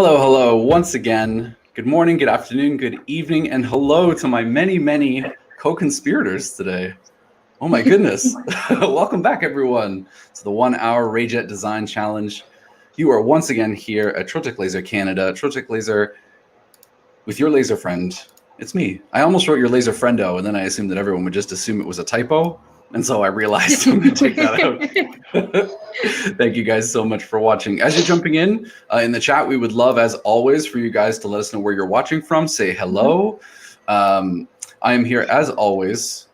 Hello, once again. Good morning, good afternoon, good evening, and hello to my many co-conspirators today. Oh my goodness. Welcome back, everyone, to the 1 hour Rayjet Design Challenge. You are once again here at Trotec Laser Canada. Trotec Laser with your laser friend. It's me. I almost wrote your laser friendo, and then I assumed that everyone would just assume it was a typo. And so I realized I'm going to take that out. Thank you guys so much for watching. As you're jumping in the chat, we would love, as always, for you guys to let us know where you're watching from. Say hello. I am here, as always,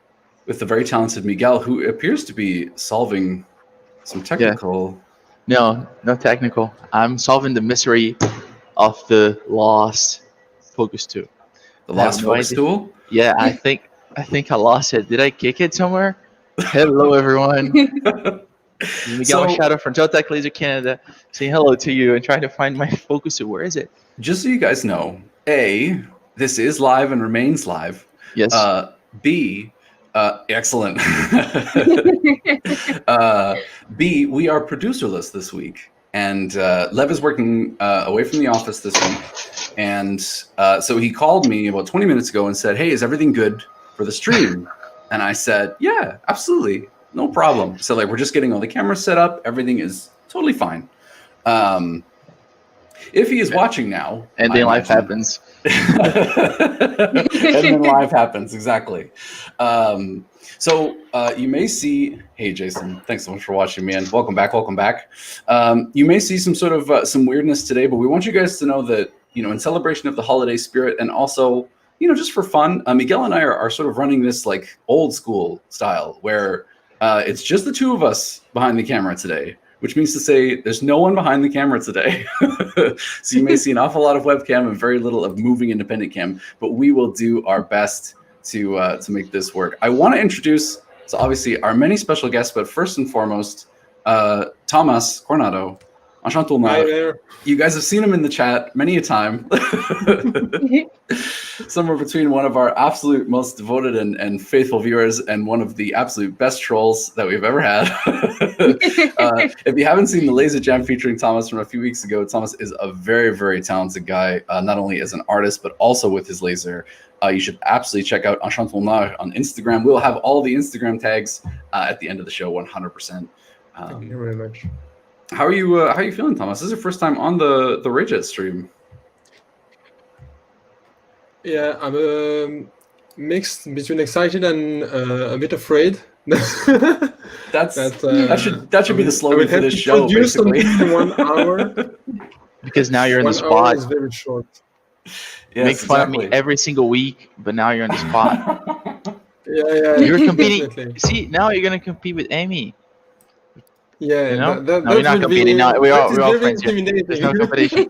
with the very talented Miguel, who appears to be solving some technical... No technical. I'm solving the mystery of the lost focus tool. The lost focus tool? Yeah, I think I lost it. Did I kick it somewhere? Hello, everyone. Miguel Shadow from Trotec Laser Canada, saying hello to you and trying to find my focus tool. Where is it? Just so you guys know, A, this is live and remains live. Yes. B, excellent. B, we are producerless this week. And Lev is working away from the office this week. And so he called me about 20 minutes ago and said, hey, is everything good for the stream? And I said, yeah, absolutely. No problem. So like, we're just getting all the cameras set up. Everything is totally fine. If he is watching now. And then life happens. And then life happens, exactly. So you may see, hey, Jason, thanks so much for watching, man. Welcome back. You may see some sort of some weirdness today, but we want you guys to know that, you know, in celebration of the holiday spirit and also, you know, just for fun, Miguel and I are sort of running this like old school style where it's just the two of us behind the camera today, which means to say there's no one behind the camera today. So you may see an awful lot of webcam and very little of moving independent cam, but we will do our best to make this work. I want to introduce, so obviously, our many special guests, but first and foremost, Thomas Coronado. Enchanté. Hi there. You guys have seen him in the chat many a time. Somewhere between one of our absolute most devoted and faithful viewers and one of the absolute best trolls that we've ever had. If you haven't seen the Laser Jam featuring Thomas from a few weeks ago, Thomas is a very talented guy, not only as an artist, but also with his laser. You should absolutely check out Enchanté on Instagram. We'll have all the Instagram tags at the end of the show, 100%. Thank you very much. How are you feeling, Thomas? This is your first time on the Rayjet stream. Yeah, I'm mixed between excited and a bit afraid. That should be the slogan for this show. Basically, in 1 hour. Because now you're in the 1 hour spot. is very short. Yes, Make fun of me every single week, but now you're in the spot. Yeah. You're competing. Definitely. See, now you're gonna compete with Amy. Yeah, You know? that No, you're not will competing. be, No, we're all very friends here. intimidating. There's no competition.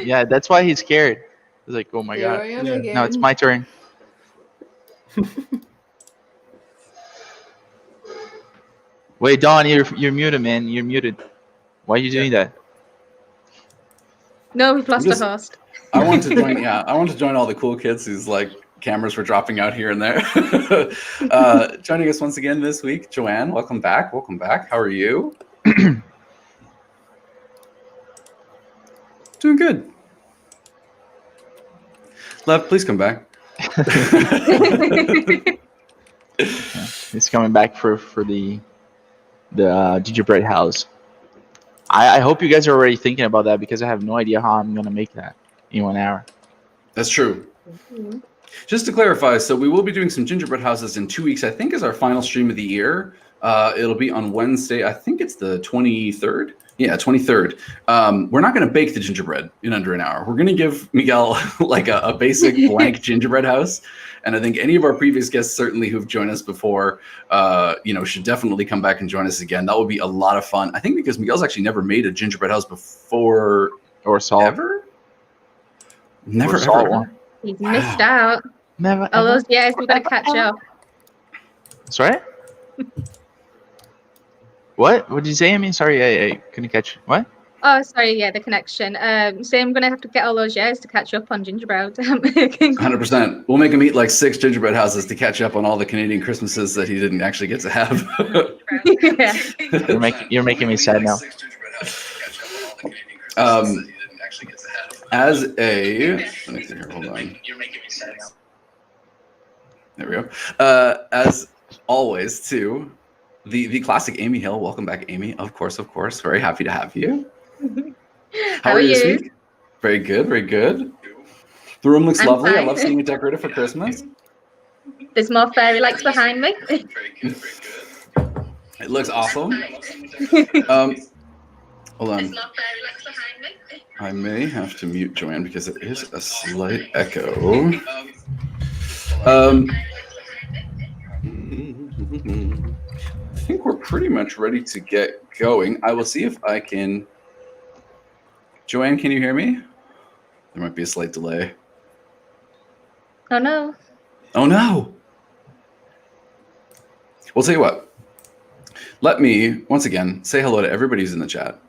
Yeah, that's why he's scared. He's like, oh my Here god. I am Yeah. again. Now it's my turn. Wait, Don, you're muted, man. You're muted. Why are you doing that? No, we've lost Just- a host. I want to join. Yeah, I want to join all the cool kids whose like cameras were dropping out here and there. Joining us once again this week, Joanne. Welcome back. How are you? Doing good. Lev, please come back. He's coming back for the gingerbread house. I hope you guys are already thinking about that because I have no idea how I'm gonna make that in 1 hour. That's true. Just to clarify, so we will be doing some gingerbread houses in 2 weeks. I think is our final stream of the year. It'll be on Wednesday. I think it's the 23rd. Yeah, 23rd. We're not going to bake the gingerbread in under an hour. We're going to give Miguel like a basic blank gingerbread house. And I think any of our previous guests, certainly who've joined us before, should definitely come back and join us again. That would be a lot of fun. I think because Miguel's actually never made a gingerbread house before. Or salt. Ever? Never, Or salt ever. one. He's missed out. Never. All those years we're gonna catch up. Sorry? What? What did you say? I mean, sorry, I couldn't catch. What? Oh, sorry, yeah, the connection. So I'm gonna have to get all those years to catch up on gingerbread. 100%. We'll make him eat like 6 gingerbread houses to catch up on all the Canadian Christmases that he didn't actually get to have. Yeah. You're making me sad now. as a, let me see here, hold on. There we go. As always, too, the classic Amy Hill. Welcome back, Amy. Of course. Very happy to have you. How are you this week? Very good, very good. The room looks lovely. Fine. I love seeing it decorated for Christmas. There's more fairy lights behind me. It looks awesome. Hold on. I may have to mute Joanne because it is a slight echo. I think we're pretty much ready to get going. I will see if I can. Joanne, can you hear me? There might be a slight delay. Oh no. Oh no. We'll tell you what. Let me, once again, say hello to everybody who's in the chat.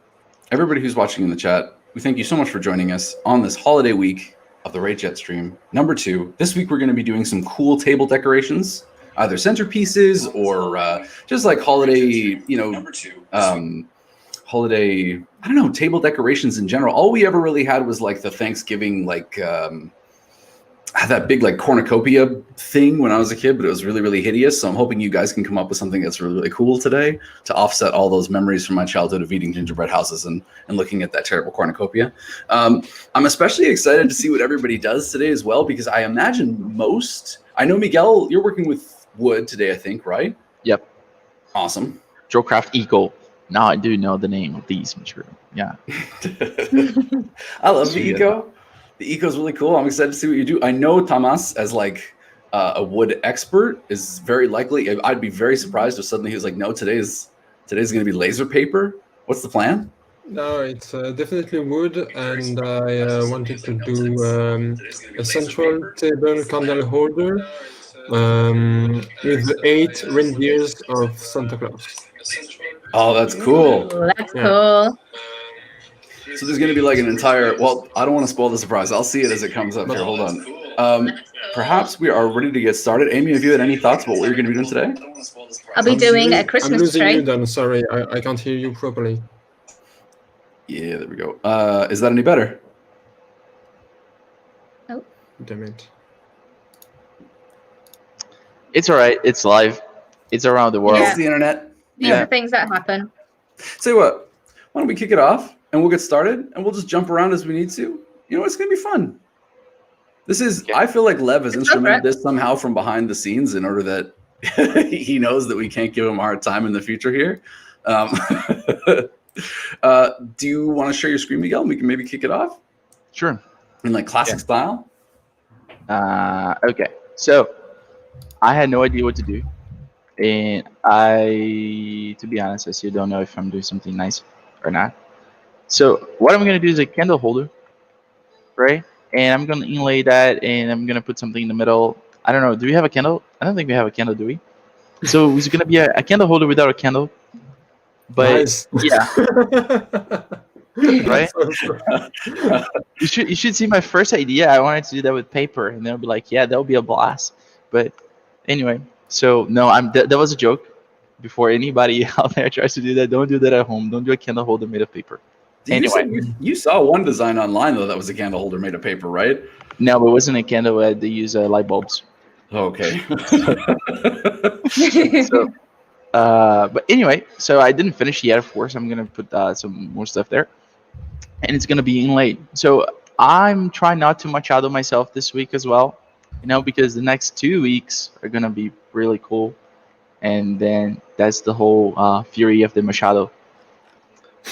Everybody who's watching in the chat, we thank you so much for joining us on this holiday week of the Rayjet stream. Number 2, this week we're going to be doing some cool table decorations, either centerpieces or just like holiday, holiday, I don't know, table decorations in general. All we ever really had was like the Thanksgiving, like that big like cornucopia thing when I was a kid, but it was really, really hideous. So I'm hoping you guys can come up with something that's really, really cool today to offset all those memories from my childhood of eating gingerbread houses and looking at that terrible cornucopia. I'm especially excited to see what everybody does today as well, because I imagine I know Miguel, you're working with wood today, I think, right? Yep. Awesome. Joecraft Eco. Now I do know the name of these material. Yeah. I love the Eco. The Eco is really cool. I'm excited to see what you do. I know Tamas, as like a wood expert, is very likely. I'd be very surprised if suddenly he was like, "No, today's going to be laser paper." What's the plan? No, it's definitely wood, and I wanted to do a central table candle holder with 8 reindeers of Santa Claus. Oh, that's cool. Ooh, that's cool. So there's going to be like an entire, well, I don't want to spoil the surprise. I'll see it as it comes up here. Hold on. Perhaps we are ready to get started. Amy, have you had any thoughts about what you're going to be doing today? I'll be doing a Christmas I'm losing tree. you, Dan. Sorry, I can't hear you properly. Yeah, there we go. Is that any better? Oh. Damn it. It's all right. It's live. It's around the world. It's the internet. These are things that happen. Say what? Why don't we kick it off and we'll get started and we'll just jump around as we need to. You know, it's going to be fun. I feel like Lev has instrumented this somehow from behind the scenes in order that he knows that we can't give him a hard time in the future here. Do you want to share your screen, Miguel? We can maybe kick it off. Sure. In like classic style. Okay. So I had no idea what to do. And to be honest, I still don't know if I'm doing something nice or not. So what I'm going to do is a candle holder, right? And I'm going to inlay that, and I'm going to put something in the middle. I don't know. Do we have a candle? I don't think we have a candle, do we? So it's going to be a candle holder without a candle. But nice. Yeah. Right? You should see my first idea. I wanted to do that with paper, and they'll be like, yeah, that'll be a blast. But anyway, so no, that was a joke. Before anybody out there tries to do that, don't do that at home. Don't do a candle holder made of paper. Anyway, you saw one design online though that was a candle holder made of paper, right? No, but it wasn't a candle. They use light bulbs. Okay. So, but anyway, so I didn't finish yet. Of course, I'm gonna put some more stuff there, and it's gonna be inlaid. So I'm trying not to machado myself this week as well, because the next 2 weeks are gonna be really cool, and then that's the whole fury of the machado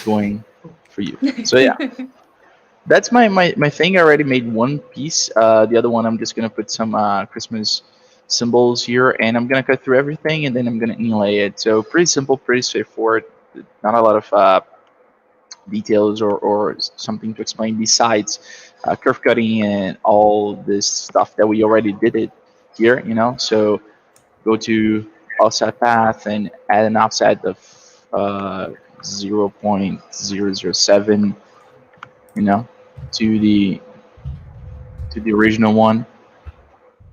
going for you. So yeah, that's my thing. I already made one piece. The other one, I'm just gonna put some Christmas symbols here, and I'm gonna cut through everything, and then I'm gonna inlay it. So pretty simple, pretty straightforward. Not a lot of details or something to explain besides curve cutting and all this stuff that we already did it here. So go to offset path and add an offset of 0.007, to the original one,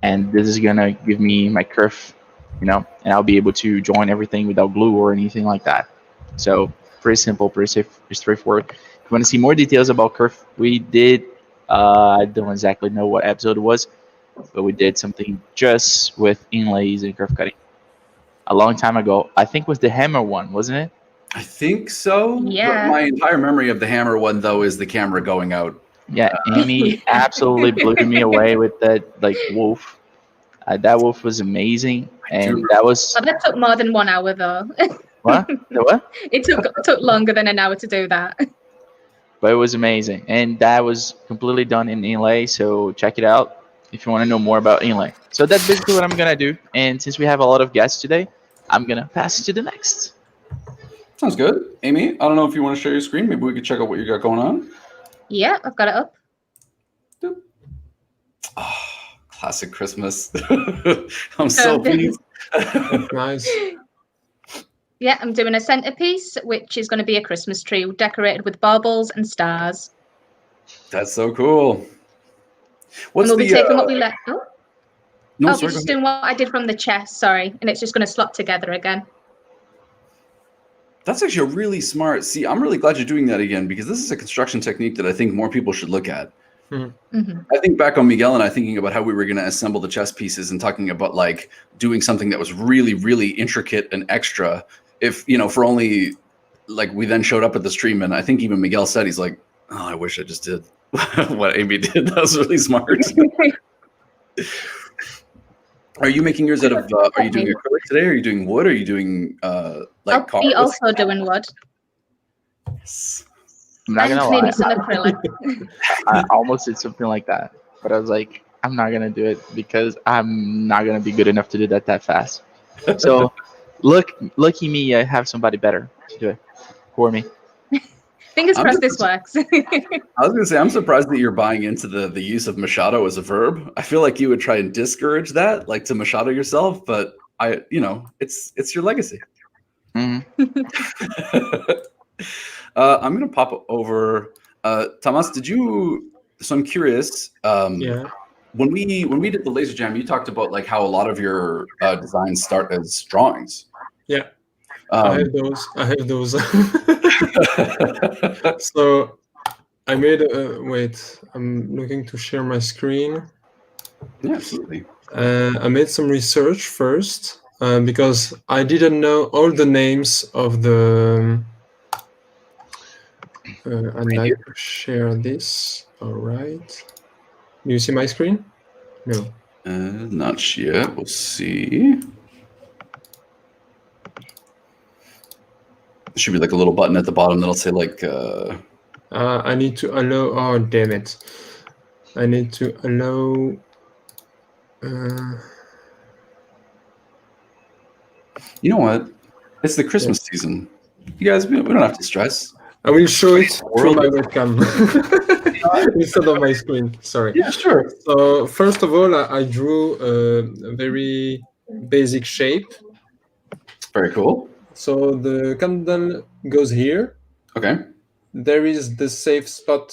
and this is gonna give me my curve, and I'll be able to join everything without glue or anything like that. So pretty simple, pretty safe, pretty straightforward. If you want to see more details about curve, we did. I don't exactly know what episode it was, but we did something just with inlays and curve cutting a long time ago. I think it was the hammer one, wasn't it? I think so. Yeah. But my entire memory of the hammer one, though, is the camera going out. Yeah, Amy absolutely blew me away with that like wolf. That wolf was amazing, and that was Oh, that took more than 1 hour though. what? The what? It took longer than an hour to do that. But it was amazing, and that was completely done in inlay. So check it out if you want to know more about inlay. So that's basically what I'm gonna do. And since we have a lot of guests today, I'm gonna pass it to the next. Sounds good. Amy, I don't know if you want to share your screen. Maybe we could check out what you got going on. Yeah, I've got it up. Oh, classic Christmas. I'm so pleased. Nice. Yeah, I'm doing a centerpiece, which is going to be a Christmas tree decorated with baubles and stars. That's so cool. What's And we'll be the? taking what we left. Oh, No, I'll sorry. be just doing what I did from the chest. Sorry, and it's just going to slot together again. That's actually a really smart. See, I'm really glad you're doing that again because this is a construction technique that I think more people should look at. Mm-hmm. I think back on Miguel and I thinking about how we were going to assemble the chess pieces and talking about like doing something that was really, really intricate and extra. If for only like we then showed up at the stream and I think even Miguel said he's like, oh, I wish I just did what Amy did. That was really smart. Are you making yours out of? Are you doing acrylic today? Are you doing wood? Are you doing like? I'll be also doing wood. Yes. I'm not And gonna maybe lie. some acrylic. I almost did something like that, but I was like, I'm not gonna do it because I'm not gonna be good enough to do that fast. So, lucky me, I have somebody better to do it for me. Fingers I'm crossed just- this works. I was gonna say I'm surprised that you're buying into the use of machado as a verb. I feel like you would try and discourage that, like to machado yourself, but it's your legacy. Mhm. I'm gonna pop over. Tomas, did you? So I'm curious. Yeah. When we did the laser jam, you talked about like how a lot of your designs start as drawings. Yeah. I have those. So I made wait, I'm looking to share my screen. Yeah, absolutely. I made some research first because I didn't know all the names of the. I'd like to share this. All right. Do you see my screen? No. Not yet. We'll see. There should be like a little button at the bottom that'll say like. I need to allow. Oh, damn it! I need to allow. You know what? It's the Christmas season. You guys, we don't have to stress. I will show it through my webcam instead of my screen. Sorry. Yeah, sure. So first of all, I drew a very basic shape. Very cool. So the candle goes here. Okay. There is the safe spot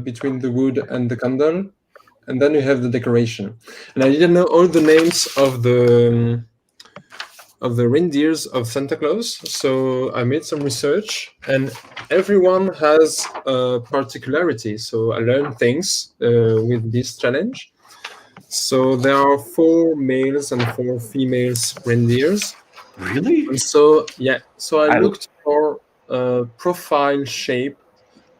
between the wood and the candle, and then you have the decoration. And I didn't know all the names of the reindeers of Santa Claus, so I made some research, and everyone has a particularity. So I learned things with this challenge. So there are 4 males and 4 females reindeers. Really? And so I looked for a profile shape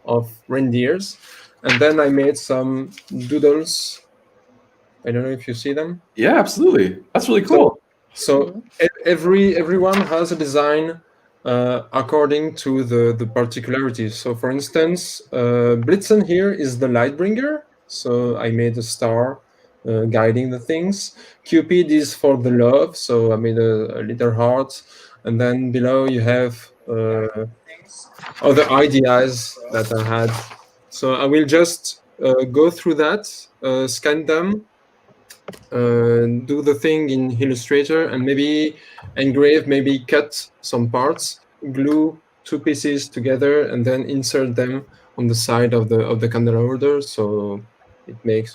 of reindeers, and then I made some doodles. I don't know if you see them. Yeah, absolutely. That's really cool. So everyone has a design according to the particularities. So for instance, Blitzen here is the light bringer. So I made a star guiding the things. Cupid is for the love. So I made a little heart. And then below you have other ideas that I had. So I will just go through that, scan them, do the thing in Illustrator, and maybe engrave, maybe cut some parts, glue 2 pieces together, and then insert them on the side of the candle holder, so it makes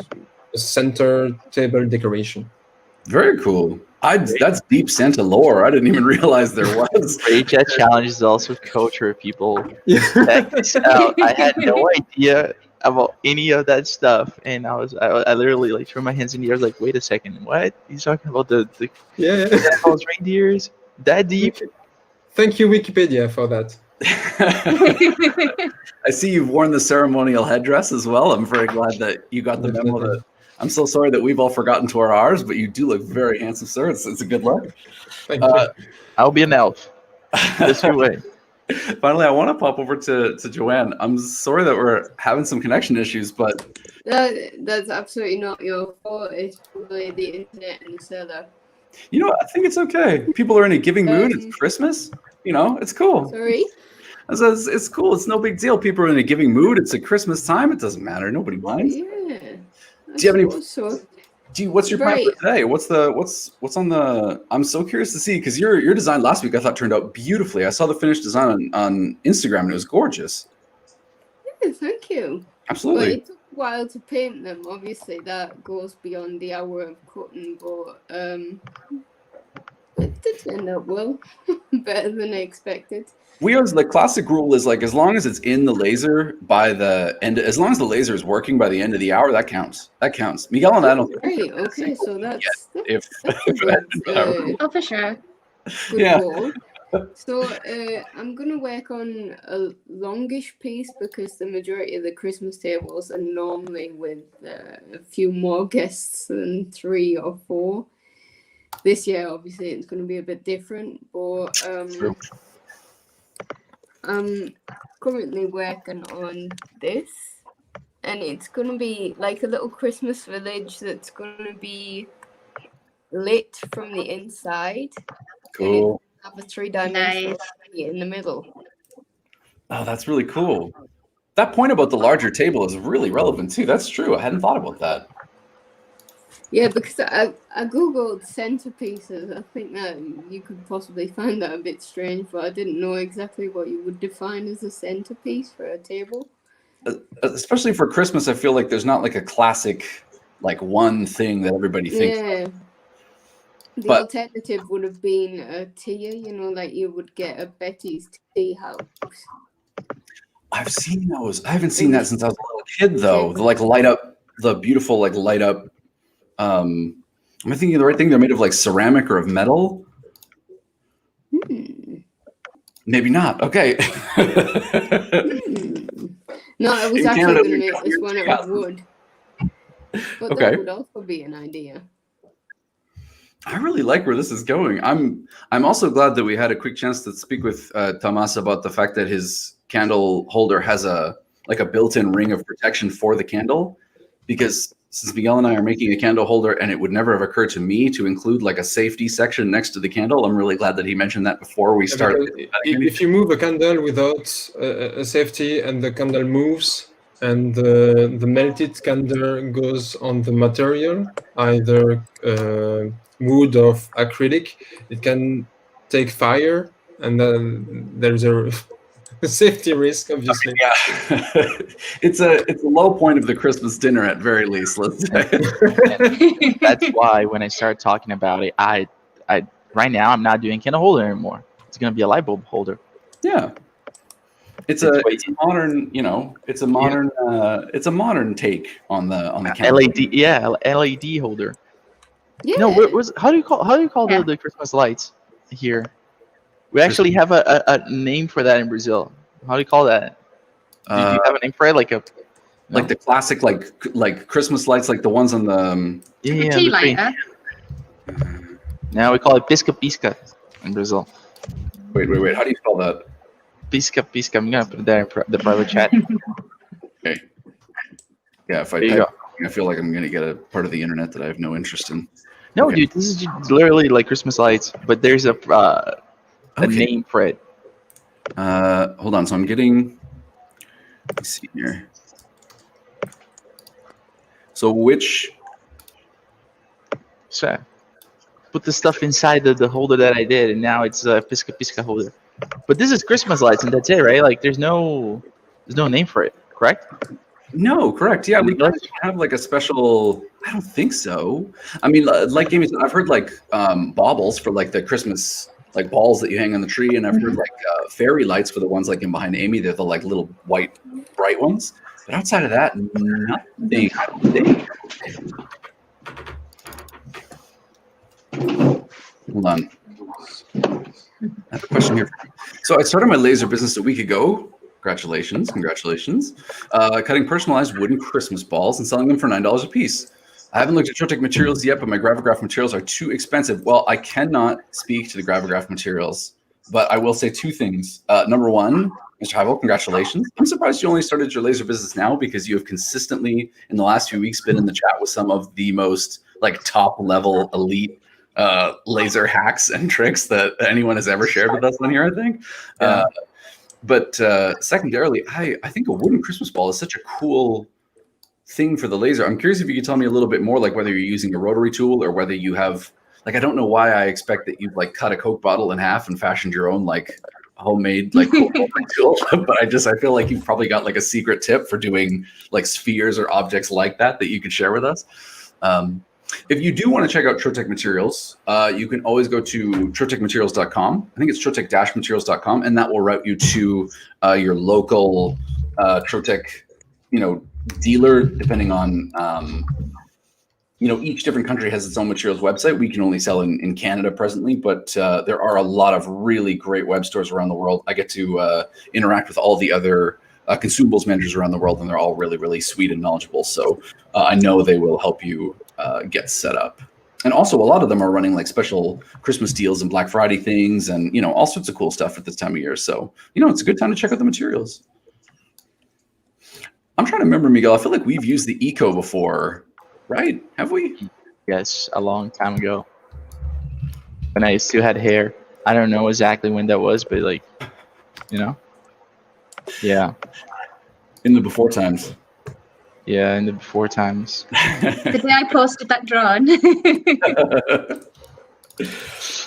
a center table decoration. Very cool. That's deep Santa lore. I didn't even realize there was. Rayjet Challenge is also culture, people. Yeah. Check this out. I had no idea about any of that stuff, and I literally like threw my hands in the air. I was like, wait a second, what? He's talking about the Yeah. Santa Claus reindeers? That deep? Thank you, Wikipedia, for that. I see you've worn the ceremonial headdress as well. I'm very glad that you got the memo. Definitely. That I'm so sorry that we've all forgotten to wear ours, but you do look very handsome, sir. It's a good look. Thank you. I'll be an elf. This your way. Finally, I want to pop over to Joanne. I'm sorry that we're having some connection issues, but That's absolutely not your fault. It's probably the internet and the server. you know, I think it's okay. People are in a giving mood. It's Christmas. You know, it's cool. Sorry? It's cool. It's no big deal. People are in a giving mood. It's a Christmas time. It doesn't matter. Nobody minds. Yeah. Do you have any? So, What's your plan for Right. today? What's on the? I'm so curious to see because your design last week I thought turned out beautifully. I saw the finished design on Instagram and it was gorgeous. yeah, thank you. But Absolutely. it took a while to paint them. Obviously, that goes beyond the hour of cutting, but it did end up well. Better than I expected. We always the classic rule is like as long as it's in the laser by the end, as long as the laser is working by the end of the hour, that counts. That counts. Miguel and I don't. Right, okay, so that's If that's if it had been hour. Oh, for sure. good Yeah. goal. So I'm gonna work on a longish piece because the majority of the Christmas tables are normally with a few more guests than 3 or 4. This year, obviously, it's going to be a bit different, but True. I'm currently working on this, and it's going to be like a little Christmas village that's going to be lit from the inside. Cool. Have a 3-dimensional Nice. tree in the middle. Oh, that's really cool. That point about the larger table is really relevant too. That's true. I hadn't thought about that. Yeah, because I googled centerpieces. I think that you could possibly find that a bit strange, but I didn't know exactly what you would define as a centerpiece for a table. Especially for Christmas, I feel like there's not like a classic, like one thing that everybody thinks. Yeah. The But- alternative would have been a tier, like you would get a Betty's tea house. I've seen those. I haven't seen that since I was a little kid, though. The like light up, the beautiful like light up. Am I thinking of the right thing? They're made of like ceramic or of metal. Maybe not. Okay. No, I was In actually Canada, going to we make got this weird one out tea of wood. But Okay. that would also be an idea. I really like where this is going. I'm also glad that we had a quick chance to speak with Tomas about the fact that his candle holder has a built-in ring of protection for the candle, because since Miguel and I are making a candle holder and it would never have occurred to me to include like a safety section next to the candle, I'm really glad that he mentioned that before we started. If you move a candle without a safety and the candle moves and the melted candle goes on the material, either wood or acrylic, it can take fire, and then there's a safety risk, obviously. Yeah, it's a low point of the Christmas dinner at very least. Let's say. And that's why when I started talking about it, I right now I'm not doing candle holder anymore. It's gonna be a light bulb holder. Yeah, it's a modern, it's a modern take on the candle. LED, yeah, LED holder. Yeah. No, how do you call Yeah. the Christmas lights here? We actually have a name for that in Brazil. How do you call that? Do you have a name for it? Like Like the classic, like Christmas lights, like the ones on the. yeah, Tea the tree. lighter. Now we call it pisca pisca in Brazil. Wait. How do you spell that? Pisca pisca. I'm gonna put it there in the private chat. Okay. Yeah, if I There you type, go. I feel like I'm gonna get a part of the internet that I have no interest in. No, Okay. dude, this is just literally like Christmas lights, but there's a Okay. name for it. Hold on. So I'm getting. Let's see here. So which? So put the stuff inside the holder that I did, and now it's a pisca pisca holder. But this is Christmas lights, and that's it, right? Like there's no name for it, correct? No, correct. Yeah, we don't have like a special. I don't think so. I mean, like Amy said, I've heard like baubles for like the Christmas like balls that you hang on the tree, and I've heard like fairy lights for the ones like in behind Amy. They're the like little white bright ones. But outside of that, nothing. I don't think. Hold on. I have a question here. So I started my laser business a week ago. Congratulations. Cutting personalized wooden Christmas balls and selling them for $9 a piece. I haven't looked at Trotec materials yet, but my Gravograph materials are too expensive. Well, I cannot speak to the Gravograph materials, but I will say two things. Number one, Mr. Heibel, congratulations. I'm surprised you only started your laser business now because you have consistently, in the last few weeks, been in the chat with some of the most like top level elite laser hacks and tricks that anyone has ever shared with us on here, I think. Yeah. But secondarily, I think a wooden Christmas ball is such a cool thing for the laser. I'm curious if you could tell me a little bit more, like whether you're using a rotary tool or whether you have, like, I don't know why I expect that you've like cut a Coke bottle in half and fashioned your own like homemade like tool, but I feel like you've probably got like a secret tip for doing like spheres or objects like that you could share with us. If you do want to check out Trotec Materials, you can always go to trotecmaterials.com. I think it's trotec-materials.com, and that will route you to your local Trotec, dealer, depending on, each different country has its own materials website. We can only sell in Canada presently, but there are a lot of really great web stores around the world. I get to interact with all the other consumables managers around the world, and they're all really, really sweet and knowledgeable. So I know they will help you get set up. And also a lot of them are running like special Christmas deals and Black Friday things and, all sorts of cool stuff at this time of year. So, it's a good time to check out the materials. I'm trying to remember, Miguel, I feel like we've used the Eco before, right? Have we? Yes, a long time ago. When I still had hair. I don't know exactly when that was, but like, yeah. In the before times. Yeah, in the before times. The day I posted that drawing.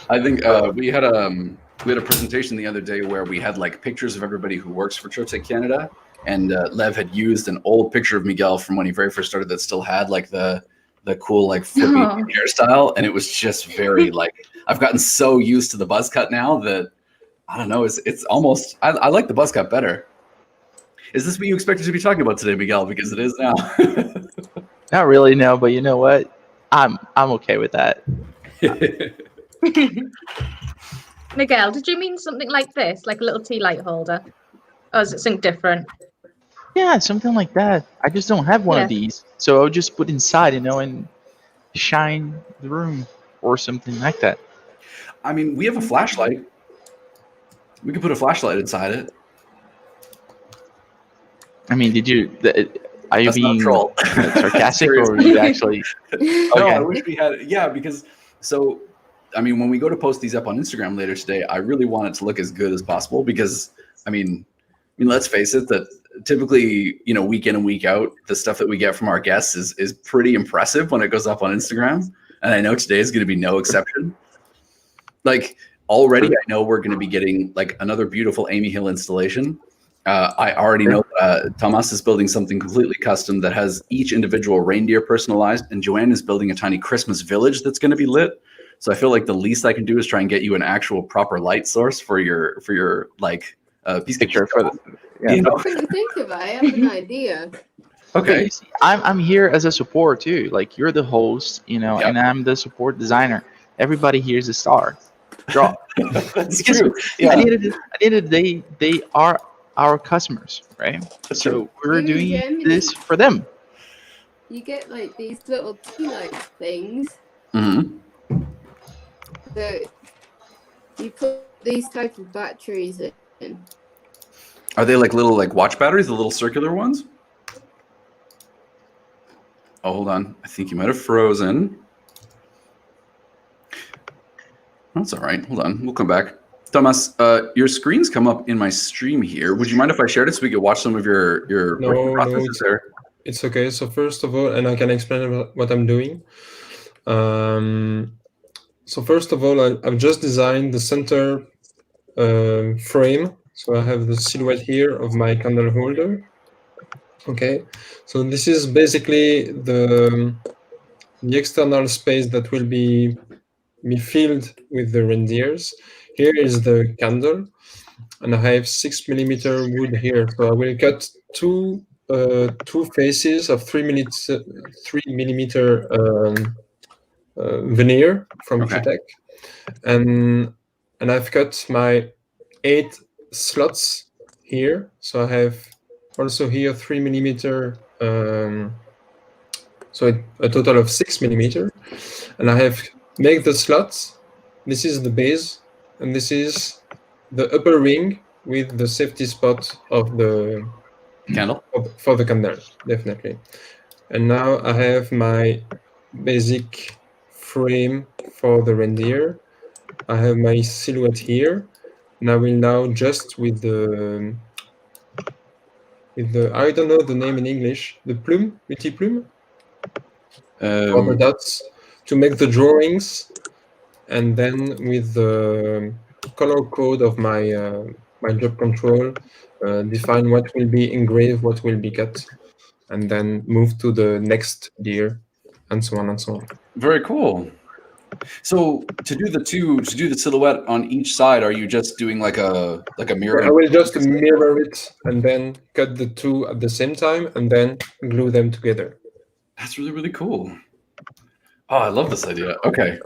I think we had a presentation the other day where we had like pictures of everybody who works for Trotec Canada, and Lev had used an old picture of Miguel from when he very first started that still had like the cool like flippy hairstyle, and it was just very like, I've gotten so used to the buzz cut now that I don't know, it's almost I like the buzz cut better. Is this what you expected to be talking about today, Miguel? Because it is now. Not really, no, but you know what? I'm okay with that. Miguel, did you mean something like this, like a little tea light holder? Or is it something different? Yeah, something like that. I just don't have one of these, so I'll just put inside, and shine the room or something like that. I mean, we have a flashlight. We could put a flashlight inside it. I mean, are you being sarcastic or are you actually? No, I wish we had. Yeah, because when we go to post these up on Instagram later today, I really want it to look as good as possible because, let's face it, that typically, week in and week out, the stuff that we get from our guests is pretty impressive when it goes up on Instagram, and I know today is going to be no exception. Like already, I know we're going to be getting like another beautiful Amy Hill installation. I already know Thomas is building something completely custom that has each individual reindeer personalized, and Joanne is building a tiny Christmas village that's going to be lit. So I feel like the least I can do is try and get you an actual proper light source for your like piece picture for the. I couldn't think of it. I have an idea. Okay. You see, I'm here as a support too. Like you're the host, and I'm the support designer. Everybody here is a star. Draw. That's true. Yeah. At the end of the day, they are our customers, right? So we're doing this for them. You get like these little tea light things. Mm-hmm. That you put these type of batteries in. Are they like little like watch batteries, the little circular ones? Oh, hold on. I think you might have frozen. That's all right. Hold on. We'll come back. Thomas, your screens come up in my stream here. Would you mind if I shared it so we could watch some of your working processes there? It's okay. So first of all, and I can explain what I'm doing. So first of all, I've just designed the center frame. So I have the silhouette here of my candle holder. Okay, so this is basically the external space that will be filled with the reindeers. Here is the candle, and I have 6 mm wood here. So I will cut two faces of 3 mm veneer from Okay. Trotec, and I've cut my 8 slots here. So I have also here 3 mm. So a total of 6 mm, and I have make the slots. This is the base, and this is the upper ring with the safety spot of the Candle. for the candle, definitely. And now I have my basic frame for the reindeer. I have my silhouette here, and I will now just with the I don't know the name in English, the plume, petit plume, or the dots, to make the drawings, and then with the color code of my my job control, define what will be engraved, what will be cut, and then move to the next deer, and so on and so on. Very cool. So to do the silhouette on each side, are you just doing like a mirror? I will just mirror it and then cut the two at the same time and then glue them together. That's really, really cool. Oh, I love this idea. Okay.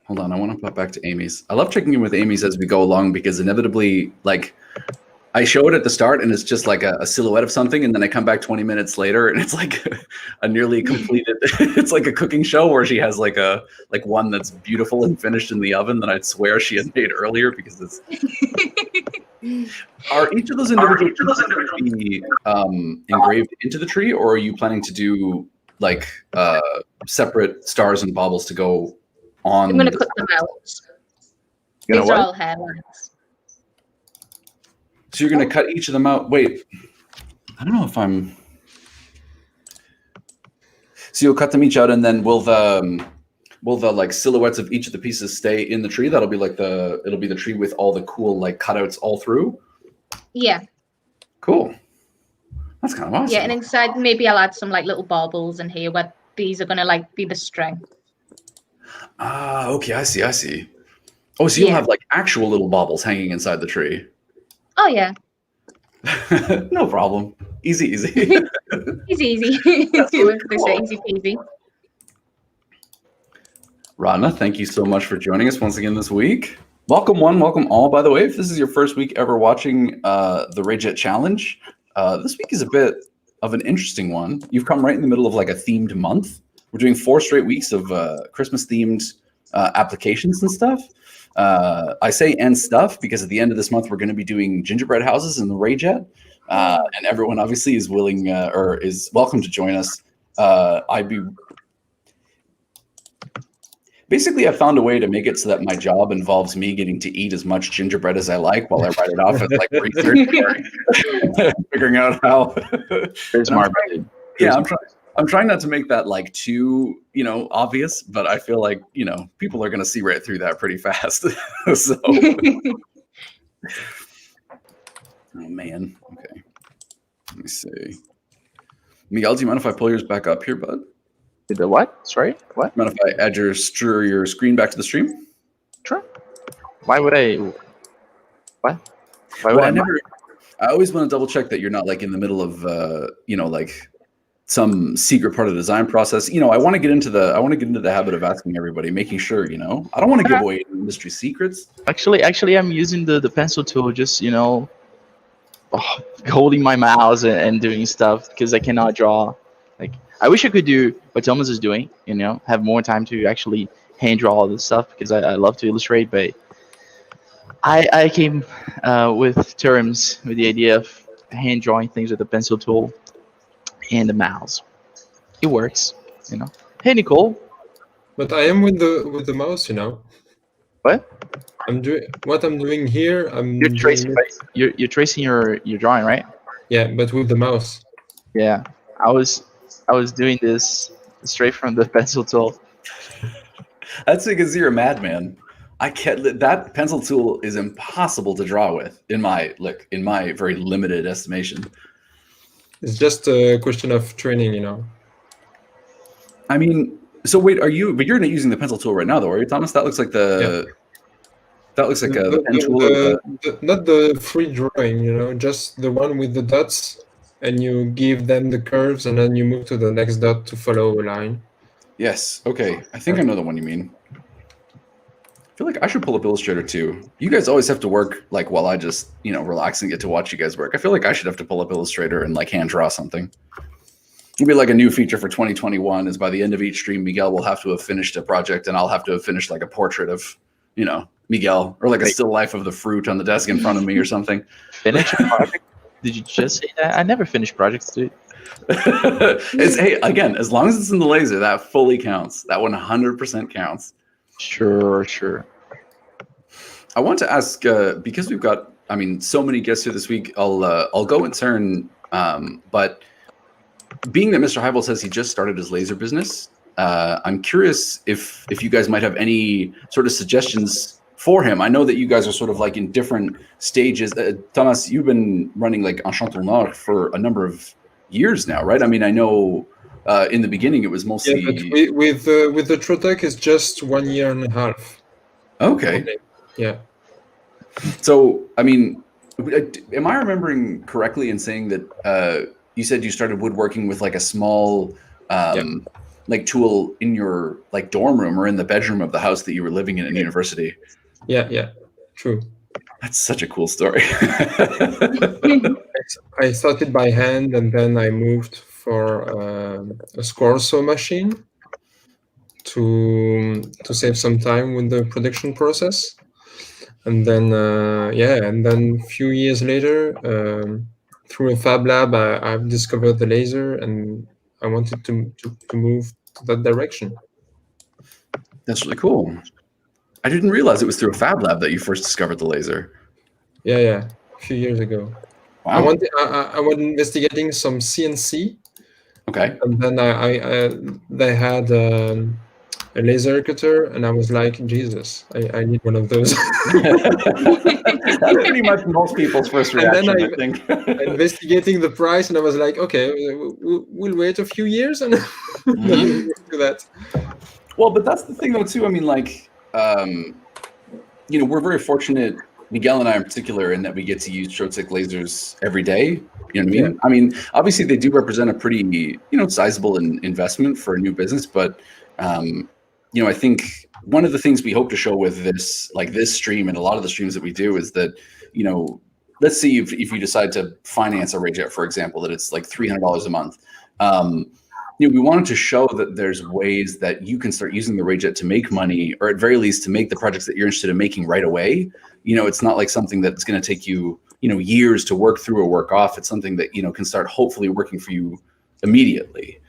Hold on. I want to pop back to Amy's. I love checking in with Amy's as we go along because inevitably, like, I show it at the start and it's just like a silhouette of something. And then I come back 20 minutes later and it's like a nearly completed, it's like a cooking show where she has like one that's beautiful and finished in the oven that I'd swear she had made earlier because it's. Are each of those individual be engraved into the tree, or are you planning to do like separate stars and baubles to go on? I'm going to cut them out. These are all hairlines. So you're going to cut each of them out. Wait, I don't know if I'm. So you'll cut them each out, and then will the like silhouettes of each of the pieces stay in the tree? That'll be like it'll be the tree with all the cool like cutouts all through. Yeah. Cool. That's kind of awesome. Yeah, and inside maybe I'll add some like little baubles in here where these are going to like be the string. Ah, okay, I see. Oh, so you'll have like actual little baubles hanging inside the tree. Oh yeah. No problem. Easy. Easy. Really cool. Easy peasy. Radna, thank you so much for joining us once again this week. Welcome one, welcome all, by the way. If this is your first week ever watching the Rayjet Challenge, this week is a bit of an interesting one. You've come right in the middle of like a themed month. We're doing 4 straight weeks of Christmas-themed applications and stuff. I say and stuff because at the end of this month, we're going to be doing gingerbread houses in the Rayjet. And everyone obviously is willing or is welcome to join us. Basically, I found a way to make it so that my job involves me getting to eat as much gingerbread as I like while I write it off as like research, figuring out how. I'm trying not to make that like too, obvious, but I feel like, people are going to see right through that pretty fast. So, oh man. Okay. Let me see. Miguel, do you mind if I pull yours back up here, bud? The what? Sorry, what? Mind if I add your screen back to the stream? Sure. Why would I? What? Why would I always want to double check that you're not like in the middle of, like some secret part of the design process. I want to get into the habit of asking everybody, making sure, I don't want to give away industry secrets. Actually, I'm using the pencil tool, just holding my mouse and doing stuff because I cannot draw. Like, I wish I could do what Thomas is doing, have more time to actually hand draw all this stuff because I love to illustrate. But I came with terms with the idea of hand drawing things with the pencil tool and the mouse. It works, Hey, Nicole. But I am with the mouse, What? I'm doing here. You're tracing your drawing, right? Yeah, but with the mouse. Yeah, I was doing this straight from the pencil tool. That's because you're a madman. I can't. That pencil tool is impossible to draw with, in my very limited estimation. It's just a question of training, you know. I mean, so wait, but you're not using the pencil tool right now, though, are you, Thomas? That looks like the pen tool. Not the free drawing, you know, just the one with the dots, and you give them the curves, and then you move to the next dot to follow a line. Yes. Okay. I think I know the one you mean. I feel like I should pull up Illustrator too. You guys always have to work like while I just, relax and get to watch you guys work. I feel like I should have to pull up Illustrator and like hand draw something. It'll be like a new feature for 2021 is by the end of each stream, Miguel will have to have finished a project and I'll have to have finished like a portrait of, Miguel, or like a still life of the fruit on the desk in front of me or something. Finish a project? Did you just say that? I never finish projects, dude. Hey, again, as long as it's in the laser, that fully counts. That 100% counts. Sure. I want to ask, because we've got, so many guests here this week, I'll go in turn, but being that Mr. Highball says he just started his laser business, I'm curious if you guys might have any sort of suggestions for him. I know that you guys are sort of like in different stages. Thomas, you've been running like Enchantement for a number of years now, right? I know in the beginning it was mostly... Yeah, but with the Trotec, it's just 1 year and a half. Okay. Yeah. So, am I remembering correctly in saying that you said you started woodworking with like a small like tool in your like dorm room or in the bedroom of the house that you were living in university? Yeah, true. That's such a cool story. I started by hand, and then I moved for a square saw machine to save some time with the production process. And then a few years later, through a fab lab, I've discovered the laser, and I wanted to move to that direction. That's really cool. I didn't realize it was through a fab lab that you first discovered the laser. Yeah, a few years ago. Wow. I was investigating some CNC. Okay. And then they had a laser cutter, and I was like, Jesus, I need one of those. That's pretty much most people's first reaction, I think. Investigating the price, and I was like, okay, we'll wait a few years and then we'll do that. Well, but that's the thing, though, too. We're very fortunate, Miguel and I in particular, in that we get to use Trotec lasers every day. You know what I mean? Obviously, they do represent a pretty, sizable investment for a new business. But, I think one of the things we hope to show with this stream and a lot of the streams that we do is that, let's see if you decide to finance a Rayjet, for example, that it's like $300 a month. We wanted to show that there's ways that you can start using the Rayjet to make money, or at very least to make the projects that you're interested in making right away. It's not like something that's going to take you, years to work through or work off. It's something that, can start hopefully working for you immediately.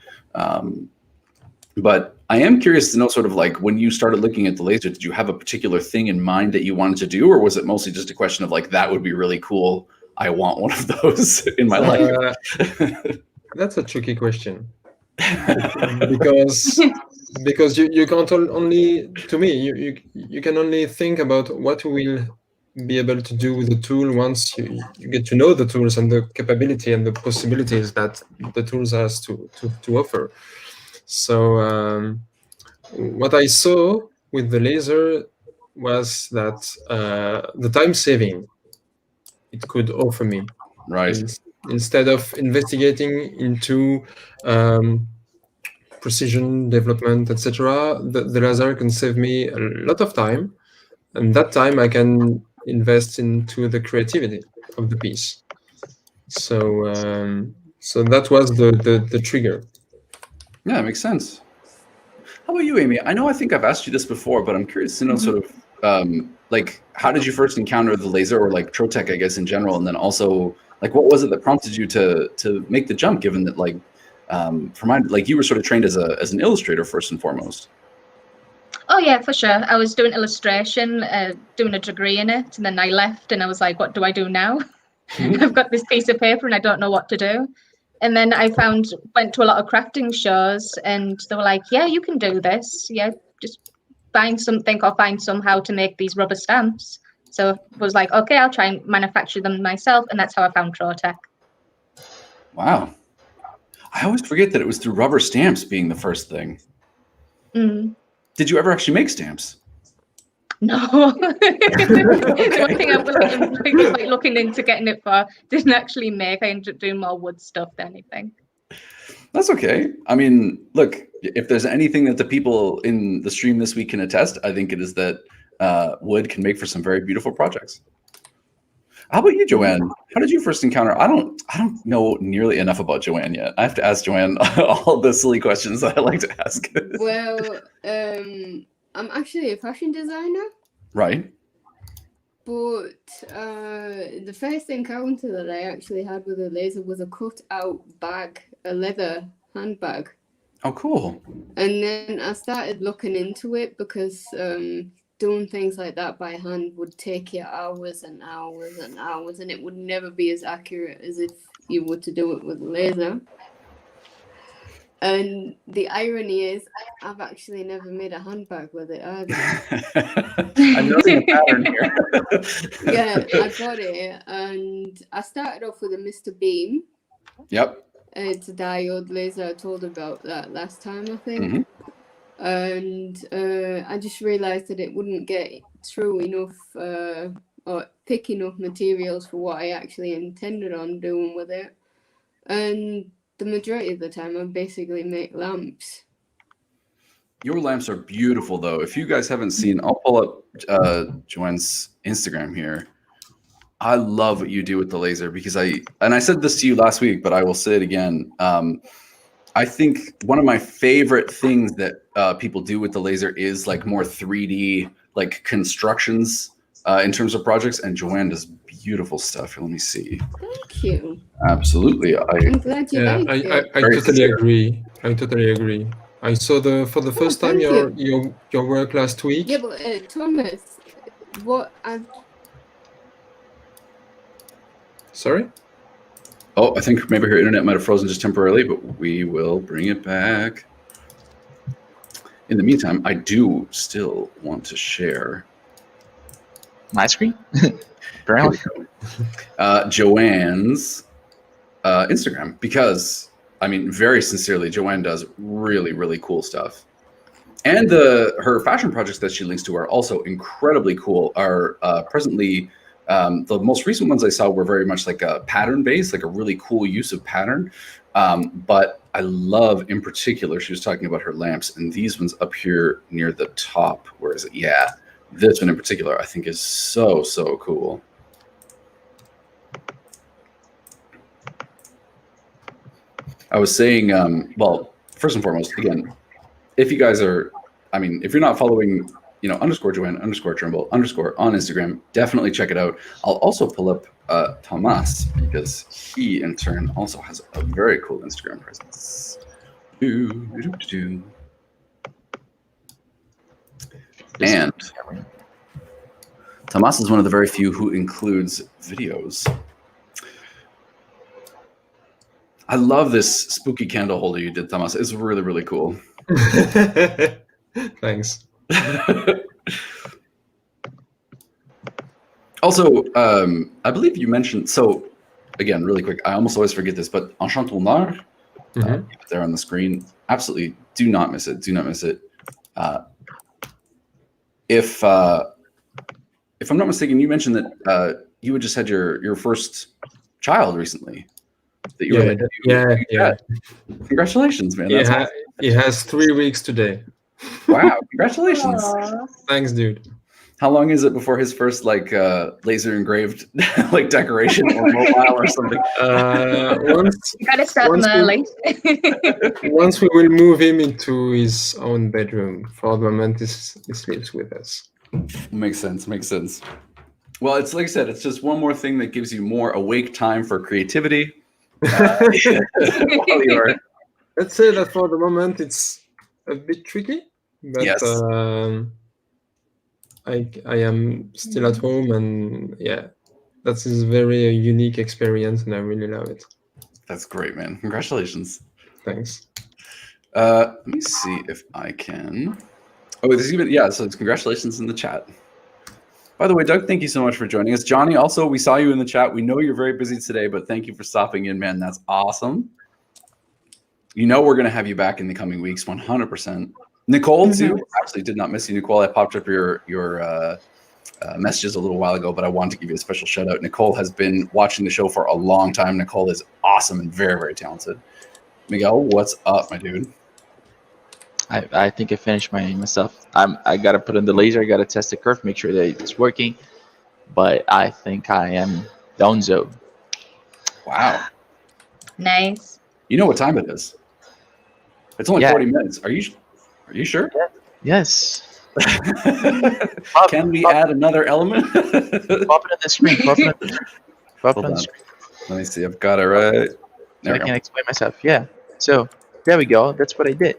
But I am curious to know sort of like when you started looking at the laser, did you have a particular thing in mind that you wanted to do? Or was it mostly just a question of like, that would be really cool, I want one of those in my life? That's a tricky question. because you can't only, to me, you can only think about what will be able to do with the tool once you get to know the tools and the capability and the possibilities that the tools has to offer. So what I saw with the laser was that the time saving it could offer me, right? Instead of investigating into precision development, etc., the laser can save me a lot of time, and that time I can invest into the creativity of the piece. So that was the trigger. Yeah, it makes sense. How about you, Amy? I think I've asked you this before, but I'm curious to know sort of like, how did you first encounter the laser, or like Trotec, I guess, in general, and then also like what was it that prompted you to make the jump, given that like you were sort of trained as an illustrator first and foremost? Oh yeah, for sure. I was doing illustration, doing a degree in it, and then I left and I was like, what do I do now? I've got this piece of paper and I don't know what to do. And then I went to a lot of crafting shows, and they were like, yeah, you can do this. Yeah, just find something or find somehow to make these rubber stamps. So I was like, okay, I'll try and manufacture them myself. And that's how I found Trotec. Wow. I always forget that it was through rubber stamps being the first thing. Mm. Did you ever actually make stamps? No. The one thing I'm like looking into getting it for, didn't actually make. I ended up doing more wood stuff than anything. That's okay. I mean, look, if there's anything that the people in the stream this week can attest, I think it is that wood can make for some very beautiful projects. How about you, Joanne? How did you first encounter? I don't know nearly enough about Joanne yet. I have to ask Joanne all the silly questions that I like to ask. Well, I'm actually a fashion designer. Right. But the first encounter that I actually had with a laser was a cut-out bag, a leather handbag. Oh, cool. And then I started looking into it because doing things like that by hand would take you hours and hours and hours, and it would never be as accurate as if you were to do it with a laser. And the irony is, I've actually never made a handbag with it either. I'm noticing a pattern here. Yeah, I got it, and I started off with a Mr. Beam. Yep. It's a diode laser. I told about that last time, I think. Mm-hmm. And I just realized that it wouldn't get through enough or thick enough materials for what I actually intended on doing with it. And the majority of the time, I basically make lamps. Your lamps are beautiful, though. If you guys haven't seen, I'll pull up Joanne's Instagram here. I love what you do with the laser because I said this to you last week, but I will say it again. I think one of my favorite things that people do with the laser is like more 3D like constructions in terms of projects, and Joanne does beautiful stuff. Let me see. Thank you. Absolutely. I'm glad you like it. I totally agree. I totally agree. I saw for the first time your work last week. Yeah, but Thomas, what I've... Sorry? Oh, I think maybe her internet might have frozen just temporarily, but we will bring it back. In the meantime, I do still want to share My screen? Apparently. Joanne's Instagram, because I mean, very sincerely, Joanne does really, really cool stuff. And her fashion projects that she links to are also incredibly cool. Are presently the most recent ones I saw were very much like a pattern based, like a really cool use of pattern. But I love, in particular, she was talking about her lamps, and these ones up here near the top. Where is it? Yeah, this one in particular, I think is so cool. I was saying, well, first and foremost, again, if you guys are, I mean, if you're not following, _Joanne _Trimble _ on Instagram, definitely check it out. I'll also pull up Tomas, because he in turn also has a very cool Instagram presence. And Tomas is one of the very few who includes videos. I love this spooky candle holder you did, Tomas. It's really, really cool. Thanks. Also, I believe you mentioned, so again, really quick, I almost always forget this, but Enchantourneur, there on the screen, absolutely do not miss it. Do not miss it. If I'm not mistaken, you mentioned that you had just had your first child recently. That you yeah. Congratulations, man. That's awesome. He has 3 weeks today. Wow, congratulations. Aww. Thanks, dude. How long is it before his first laser engraved like decoration or mobile or something? You gotta start them early. Once we will move him into his own bedroom. For the moment, he sleeps with us. Makes sense. Well, it's like I said, it's just one more thing that gives you more awake time for creativity. While you're... Let's say that for the moment it's a bit tricky, but yes. I am still at home, and that's a very unique experience, and I really love it. That's great, man. Congratulations. Thanks. Let me see if I can. Oh, there's even so it's congratulations in the chat. By the way, Doug, thank you so much for joining us. Johnny, also, we saw you in the chat. We know you're very busy today, but thank you for stopping in, man. That's awesome. You know we're going to have you back in the coming weeks, 100%. Nicole, too. Absolutely did not miss you, Nicole. I popped up your messages a little while ago, but I wanted to give you a special shout out. Nicole has been watching the show for a long time. Nicole is awesome and very, very talented. Miguel, what's up, my dude? I think I finished my stuff. I gotta put in the laser. I gotta test the curve, make sure that it's working. But I think I am donezo. Wow. Nice. You know what time it is? It's only 40 minutes. Are you sure? Yes. Can we add another element? Pop it on the screen. Pop it on the screen. Let me see. I've got it right. There I can explain myself. Yeah. So there we go. That's what I did.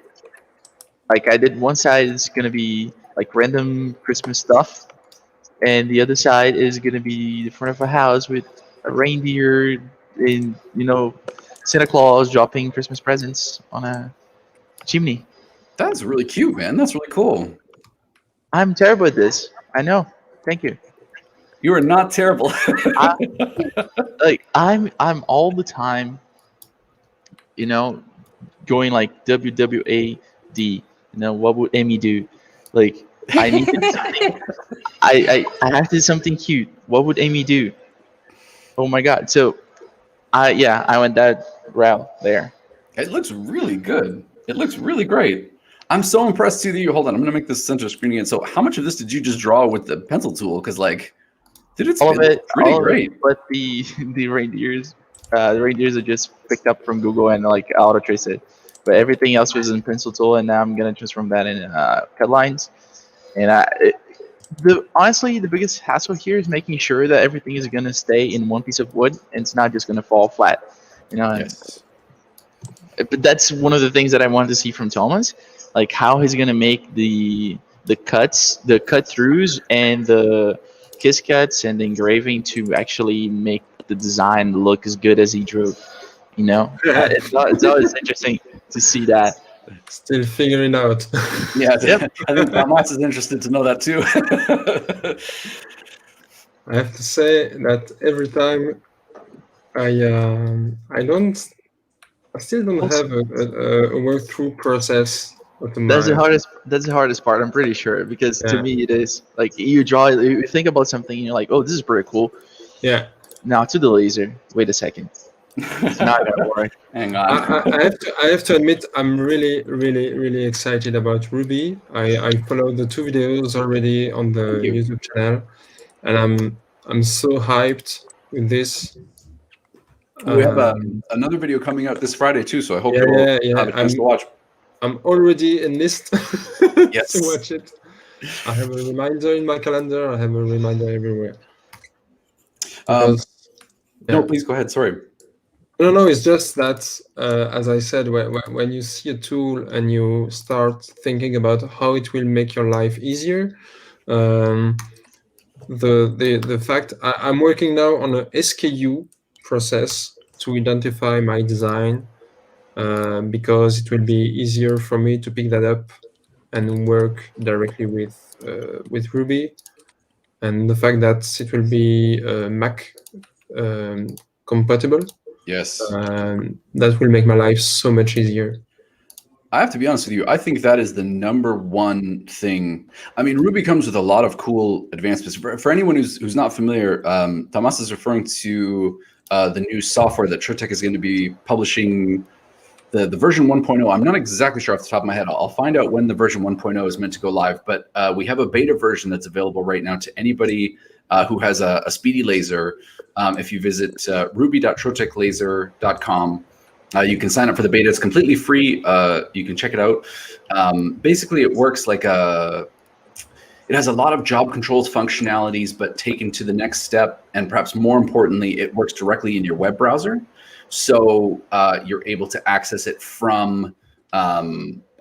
Like I did one side is gonna be like random Christmas stuff, and the other side is gonna be the front of a house with a reindeer and Santa Claus dropping Christmas presents on a chimney. That's really cute, man. That's really cool. I'm terrible at this. I know. Thank you. You are not terrible. I'm all the time, going like WWAD. What would Amy do? Like I need to do something. I have to do something cute. What would Amy do? Oh my god. So I went that route there. It looks really good. It looks really great. I'm so impressed too that you hold on. I'm gonna make this center screen again. So how much of this did you just draw with the pencil tool? Because it's all of it, pretty great. But the reindeers are just picked up from Google and like auto trace it. But everything else was in pencil tool, and now I'm gonna transform that in cut lines. And honestly, the biggest hassle here is making sure that everything is gonna stay in one piece of wood, and it's not just gonna fall flat. Yes. But that's one of the things that I wanted to see from Thomas, like how he's gonna make the cuts, the cut throughs, and the kiss cuts and the engraving to actually make the design look as good as he drew. It's always interesting to see that. Still figuring out. Yeah, yep. I think Thomas is interested to know that too. I have to say that every time I still don't have a work-through process. That's the hardest part, I'm pretty sure, because to me it is like you think about something and you're like, oh, this is pretty cool. Yeah. Now to the laser. Wait a second. It's not gonna work. Hang on. I have to admit I'm really, really, really excited about Ruby. I followed the 2 videos already on the YouTube channel, and I'm so hyped with this. We have another video coming out this Friday too, so I hope you'll have a chance to watch. I'm already enlisted Yes. to watch it. I have a reminder in my calendar. I have a reminder everywhere. No, please go ahead. Sorry. No, it's just that, as I said, when you see a tool and you start thinking about how it will make your life easier, the fact I'm working now on a SKU process to identify my design, because it will be easier for me to pick that up and work directly with Ruby, and the fact that it will be Mac compatible. Yes. That will make my life so much easier. I have to be honest with you. I think that is the number one thing. I mean, Ruby comes with a lot of cool advancements. For anyone who's not familiar, Thomas is referring to the new software that Trotec is going to be publishing, the version 1.0. I'm not exactly sure off the top of my head. I'll find out when the version 1.0 is meant to go live. But we have a beta version that's available right now to anybody who has a speedy laser. If you visit ruby.troteclaser.com, you can sign up for the beta. It's completely free. You can check it out. Basically, it works like it has a lot of job controls functionalities, but taken to the next step. And perhaps more importantly, it works directly in your web browser. So you're able to access it from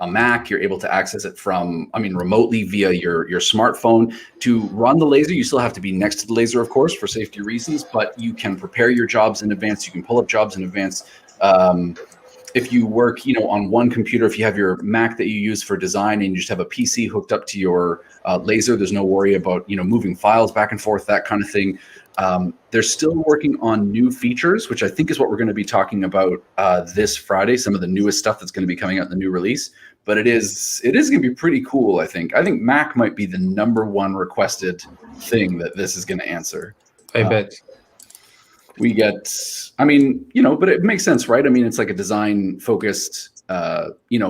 a Mac. You're able to access it from, remotely via your smartphone. To run the laser, you still have to be next to the laser, of course, for safety reasons, but you can prepare your jobs in advance. You can pull up jobs in advance. if you work, on one computer, if you have your Mac that you use for design and you just have a PC hooked up to your laser, there's no worry about, moving files back and forth, that kind of thing. They're still working on new features, which I think is what we're going to be talking about this Friday, some of the newest stuff that's going to be coming out in the new release. But it is going to be pretty cool, I think. I think Mac might be the #1 requested thing that this is going to answer. I bet. We get, but it makes sense, right? I mean, it's like a design-focused,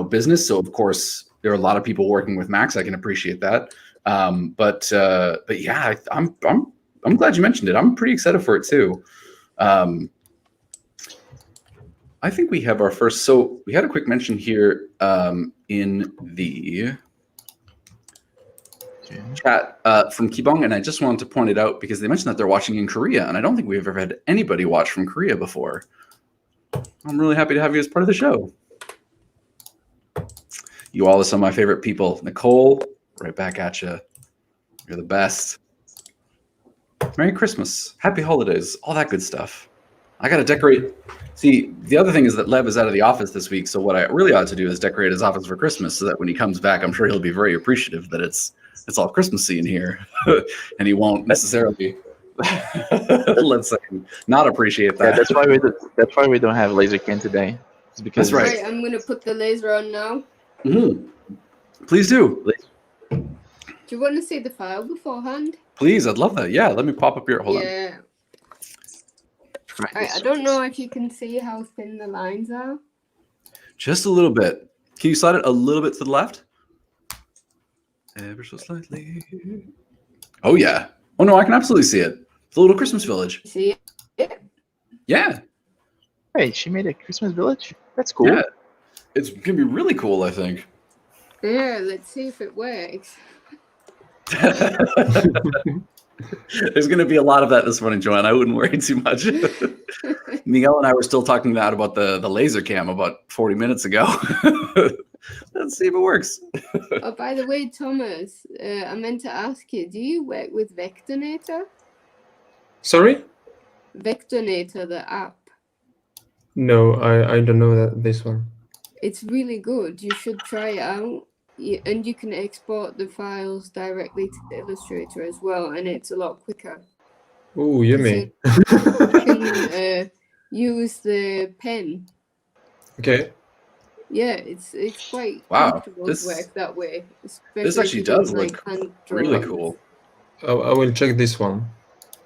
business. So, of course, there are a lot of people working with Macs. I can appreciate that. But yeah, I'm glad you mentioned it. I'm pretty excited for it too. I think we have our first. So we had a quick mention here in the chat from Kibong, and I just wanted to point it out because they mentioned that they're watching in Korea, and I don't think we've ever had anybody watch from Korea before. I'm really happy to have you as part of the show. You all are some of my favorite people. Nicole, right back at you. You're the best. Merry Christmas, Happy Holidays, all that good stuff. I got to decorate. See, the other thing is that Lev is out of the office this week, so what I really ought to do is decorate his office for Christmas so that when he comes back, I'm sure he'll be very appreciative that it's all Christmassy in here, and he won't necessarily, let's say, not appreciate that. Yeah, that's why we don't have LaserCam today. It's because That's right. Right, I'm gonna put the laser on now. Mm-hmm. Please do. Do you want to see the file beforehand? Please, I'd love that. Yeah, let me pop up here. Hold on. Yeah. Right, I don't know if you can see how thin the lines are. Just a little bit. Can you slide it a little bit to the left? Ever so slightly. Oh, yeah. Oh, no, I can absolutely see it. It's a little Christmas village. See it? Yeah. Hey, she made a Christmas village? That's cool. Yeah. It's going to be really cool, I think. Yeah, let's see if it works. There's going to be a lot of that this morning, Joanne. I wouldn't worry too much. Miguel and I were still talking about the laser cam about 40 minutes ago. Let's see if it works. Oh, by the way, Thomas, I meant to ask you, do you work with Vectornator? Sorry? Vectornator, the app. No, I don't know this one. It's really good. You should try it out. And you can export the files directly to Illustrator as well, and it's a lot quicker. Oh, yummy. You can use the pen. Okay. Yeah, it's quite Wow, comfortable this- to work that way. This actually does look really cool. I will check this one.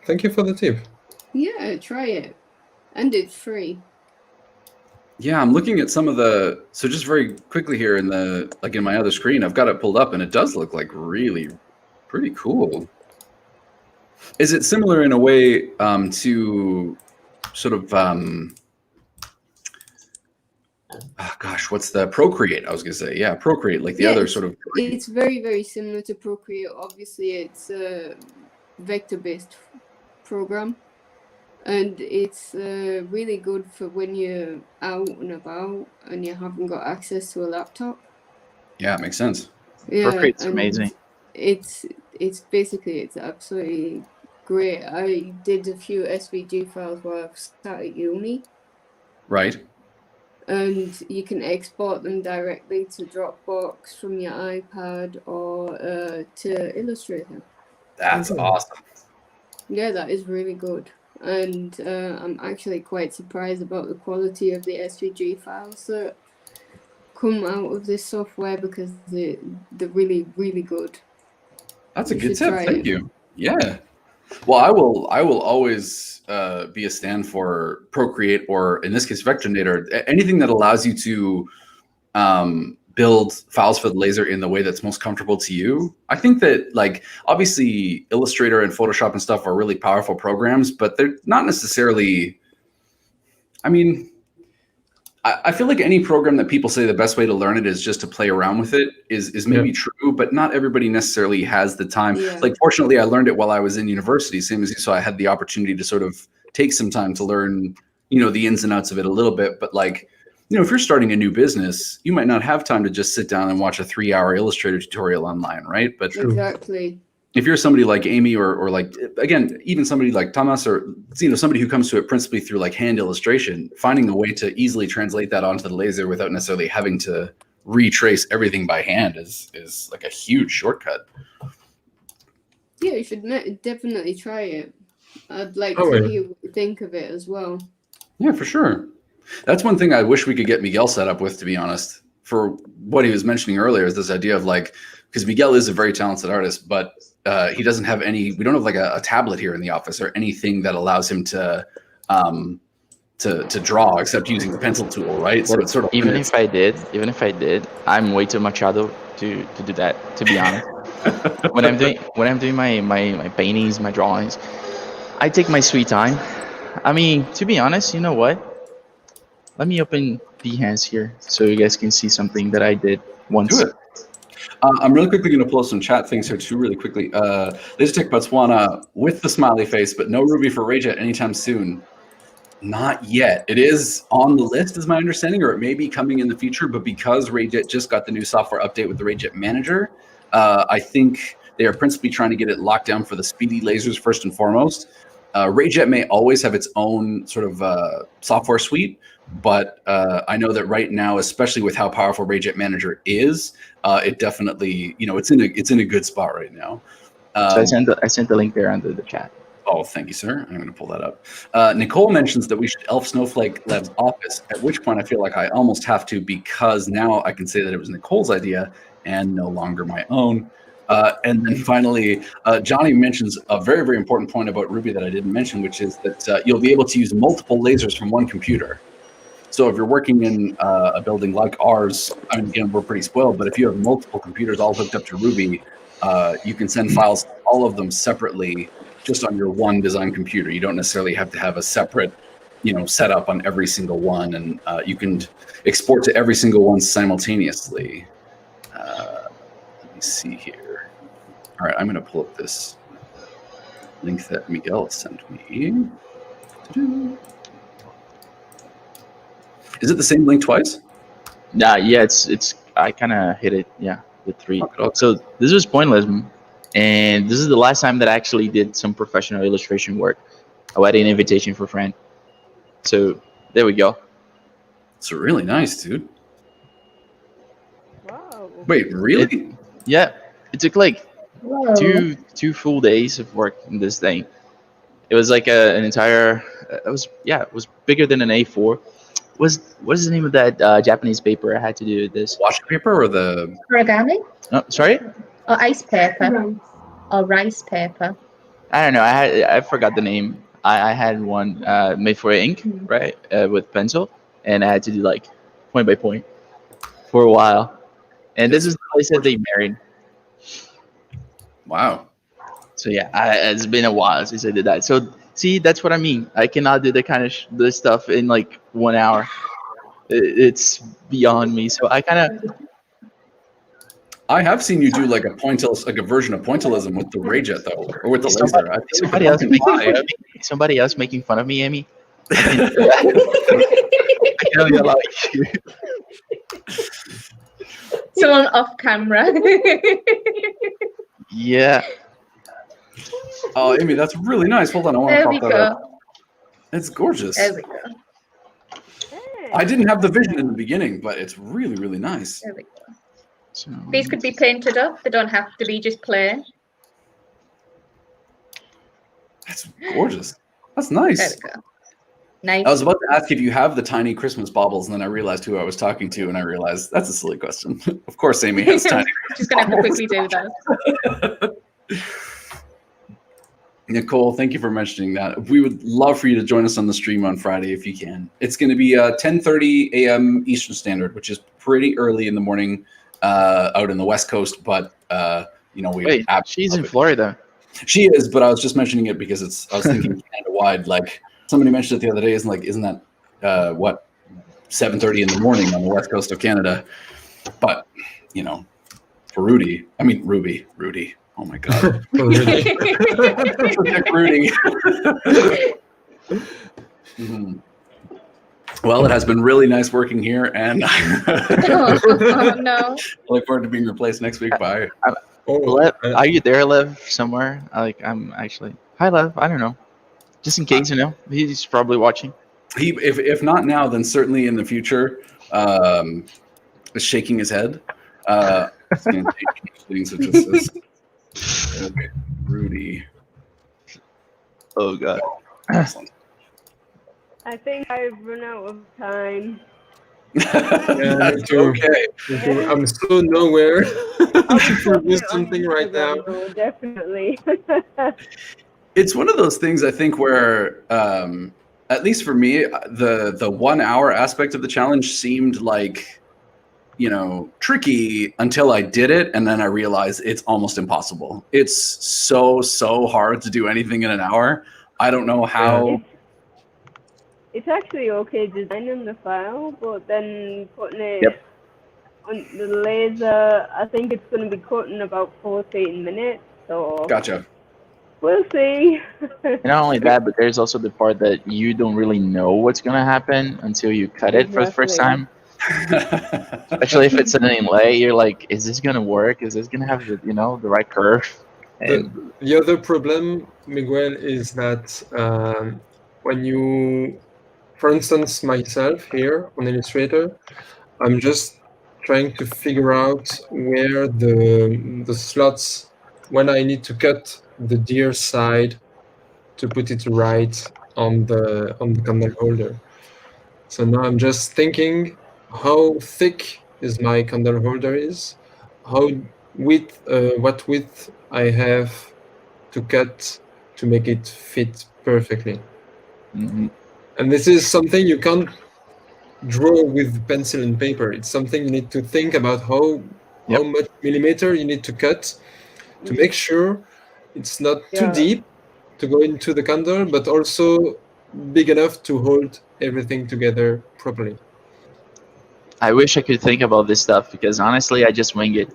Thank you for the tip. Yeah, try it. And it's free. Yeah, I'm looking at some of the. So just very quickly here in my other screen, I've got it pulled up, and it does look like really pretty cool. Is it similar in a way to sort of what's the Procreate? I was gonna say, yeah, Procreate, like the other sort of. It's very, very similar to Procreate. Obviously, it's a vector-based program, and it's really good for when you're out and about and you haven't got access to a laptop. Yeah, it makes sense. Yeah, Procreate's and amazing. It's absolutely great. I did a few SVG files while I was at uni, Right. and you can export them directly to Dropbox from your iPad or to Illustrator. That's awesome. Yeah, that is really good. And I'm actually quite surprised about the quality of the SVG files that come out of this software because they're really, really good. That's a You good should tip. try Thank it. you. Yeah. Well, I will always be a stand for Procreate, or in this case, Vectornator. Anything that allows you to build files for the laser in the way that's most comfortable to you. I think that, like, obviously Illustrator and Photoshop and stuff are really powerful programs, but they're not necessarily. I mean, I feel like any program that people say the best way to learn it is just to play around with it is maybe true, but not everybody necessarily has the time. Yeah. Like, fortunately, I learned it while I was in university, same as you, so I had the opportunity to sort of take some time to learn, the ins and outs of it a little bit. But, like, if you're starting a new business, you might not have time to just sit down and watch a 3-hour Illustrator tutorial online, right? But Exactly. if you're somebody like Amy or like, again, even somebody like Thomas or, somebody who comes to it principally through like hand illustration, finding a way to easily translate that onto the laser without necessarily having to retrace everything by hand is like a huge shortcut. Yeah, you should definitely try it. I'd like to hear what you think of it as well. Yeah, for sure. That's one thing I wish we could get Miguel set up with, to be honest. For what he was mentioning earlier is this idea of like, because Miguel is a very talented artist, but he doesn't have we don't have like a tablet here in the office or anything that allows him to draw except using the pencil tool, right? So it's sort of even if I did, I'm way too machado to do that, to be honest. when I'm doing my paintings, my drawings, I take my sweet time. I mean, to be honest, you know what? Let me open Behance here so you guys can see something that I did once. Do it. I'm really quickly going to pull up some chat things here too, really quickly. Lasertech Botswana with the smiley face, but no Ruby for Rayjet anytime soon. Not yet. It is on the list, is my understanding, or it may be coming in the future. But because Rayjet just got the new software update with the Rayjet Manager, I think they are principally trying to get it locked down for the speedy lasers first and foremost. Rayjet may always have its own sort of software suite, but I know that right now, especially with how powerful Rayjet Manager is, it definitely, it's in a good spot right now. So I sent the link there under the chat. Oh, thank you, sir. I'm going to pull that up. Nicole mentions that we should elf Snowflake Lev's office, at which point I feel like I almost have to, because now I can say that it was Nicole's idea and no longer my own. And then finally, Johnny mentions a very, very important point about Ruby that I didn't mention, which is that you'll be able to use multiple lasers from one computer. So if you're working in a building like ours, I mean, again, we're pretty spoiled, but if you have multiple computers all hooked up to Ruby, you can send files, all of them separately, just on your one design computer. You don't necessarily have to have a separate, setup on every single one, and you can export to every single one simultaneously. Let me see here. All right, I'm going to pull up this link that Miguel sent me. Is it the same link twice? Yeah, it's. I kind of hit it. Yeah, with 3. Okay. So this was pointless, and this is the last time that I actually did some professional illustration work. I had an invitation for a friend. So there we go. It's really nice, dude. Wow. Wait, really? It took like two full days of work in this thing. It was like an entire. It was bigger than an A4. What is the name of that Japanese paper I had to do this? Washi paper or the Origami? Oh, sorry? Or ice paper? Or rice paper? I don't know. I forgot the name. I had one made for ink, right, with pencil, and I had to do like point by point for a while. And this is the place that they married. Wow. So yeah, it's been a while since I did that. So see, that's what I mean. I cannot do the kind of this stuff in like 1 hour. It's beyond me. So I have seen you do like a version of pointillism with the Rayjet though, or with the laser. I think somebody else making fun of me, Amy. I can only allow you. Someone off camera. Yeah. Oh, Amy, that's really nice. Hold on, I want to pop that up. It's gorgeous. There we go. I didn't have the vision in the beginning, but it's really, really nice. There we go. So, These could be painted up. They don't have to be just plain. That's gorgeous. That's nice. There we go. Nice. I was about to ask if you have the tiny Christmas baubles, and then I realized who I was talking to, and I realized that's a silly question. Of course, Amy has tiny She's going to have to quickly do that. Nicole, thank you for mentioning that. We would love for you to join us on the stream on Friday if you can. It's going to be 10:30 a.m. Eastern Standard, which is pretty early in the morning out in the West Coast. But wait, she's in Florida. She is, but I was just mentioning it because I was thinking Canada wide. Like somebody mentioned it the other day, isn't that 7:30 in the morning on the West Coast of Canada? But for Ruby. Oh my God. Rudy. Mm-hmm. Well, it has been really nice working here, and no. I look forward to being replaced next week by. Oh, Lev, are you there, Lev? Somewhere? I'm actually. Hi, Lev. I don't know. Just in case, he's probably watching. If not now, then certainly in the future. Is shaking his head. It's going to take things such as okay, Rudy. Oh God. Excellent. I think I've run out of time. Yeah, me That's too. okay. I'm so nowhere I'll to put produce it on something right now. Instagram, though, definitely. It's one of those things I think where, at least for me, the 1 hour aspect of the challenge seemed like, tricky until I did it, and then I realized it's almost impossible. It's so hard to do anything in an hour. I don't know how. It's actually okay designing the file, but then putting it on the laser, I think it's going to be cut in about 14 minutes. So Gotcha. we'll see. And not only that, but there's also the part that you don't really know what's gonna happen until you cut it for the first Exactly. time. Especially if it's an inlay, you're like, is this gonna work? Is this gonna have the the right curve? And The other problem, Miguel, is that when you, for instance, myself here on Illustrator, I'm just trying to figure out where the slots, when I need to cut the deer side to put it right on the candle holder. So now I'm just thinking how thick is my candle holder is, how what width I have to cut to make it fit perfectly. mhm. And this is something you can't draw with pencil and paper. It's something you need to think about how much millimeter you need to cut to make sure it's not too deep to go into the candle, but also big enough to hold everything together properly. I wish I could think about this stuff because honestly, I just wing it.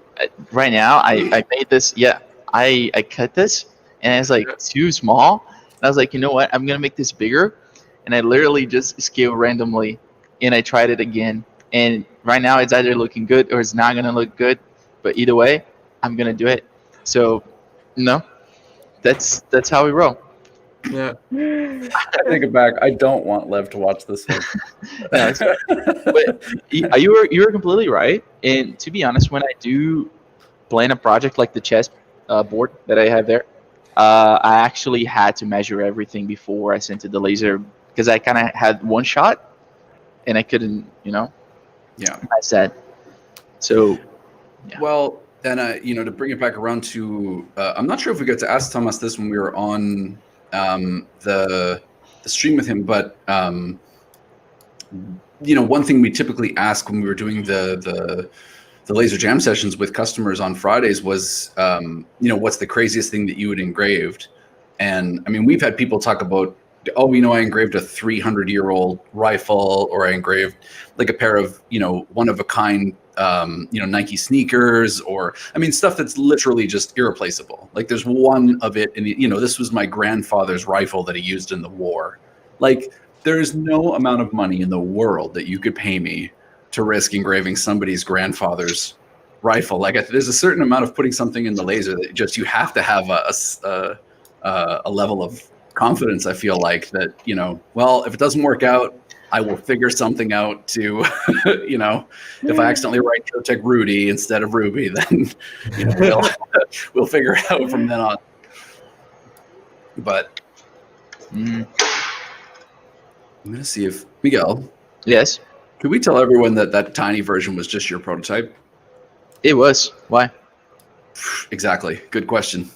Right now, I made this. Yeah, I cut this and it's like too small. And I was like, you know what? I'm gonna make this bigger, and I literally just scale randomly, and I tried it again. And right now, it's either looking good or it's not gonna look good. But either way, I'm gonna do it. So, no, that's how we roll. Yeah. I take it back. I don't want Lev to watch this one. No, it's fine. But you were completely right. And to be honest, when I do plan a project like the chess board that I have there, I actually had to measure everything before I sent it the laser because I kind of had one shot and I couldn't, Yeah. match that. So, yeah. Well, then, to bring it back around to, I'm not sure if we got to ask Thomas this when we were on the stream with him, but one thing we typically ask when we were doing the laser jam sessions with customers on Fridays was, what's the craziest thing that you had engraved? And I mean, we've had people talk about, I engraved a 300-year-old rifle, or I engraved like a pair of, one of a kind, Nike sneakers, or I mean, stuff that's literally just irreplaceable. Like there's one of it, and this was my grandfather's rifle that he used in the war. Like there's no amount of money in the world that you could pay me to risk engraving somebody's grandfather's rifle. Like there's a certain amount of putting something in the laser that just you have to have a level of confidence. I feel like that, if it doesn't work out, I will figure something out to, if I accidentally write Trotec Rudy instead of Ruby, then, we'll figure it out from then on. But I'm going to see if, Miguel. Yes. Could we tell everyone that tiny version was just your prototype? It was. Why? Exactly. Good question.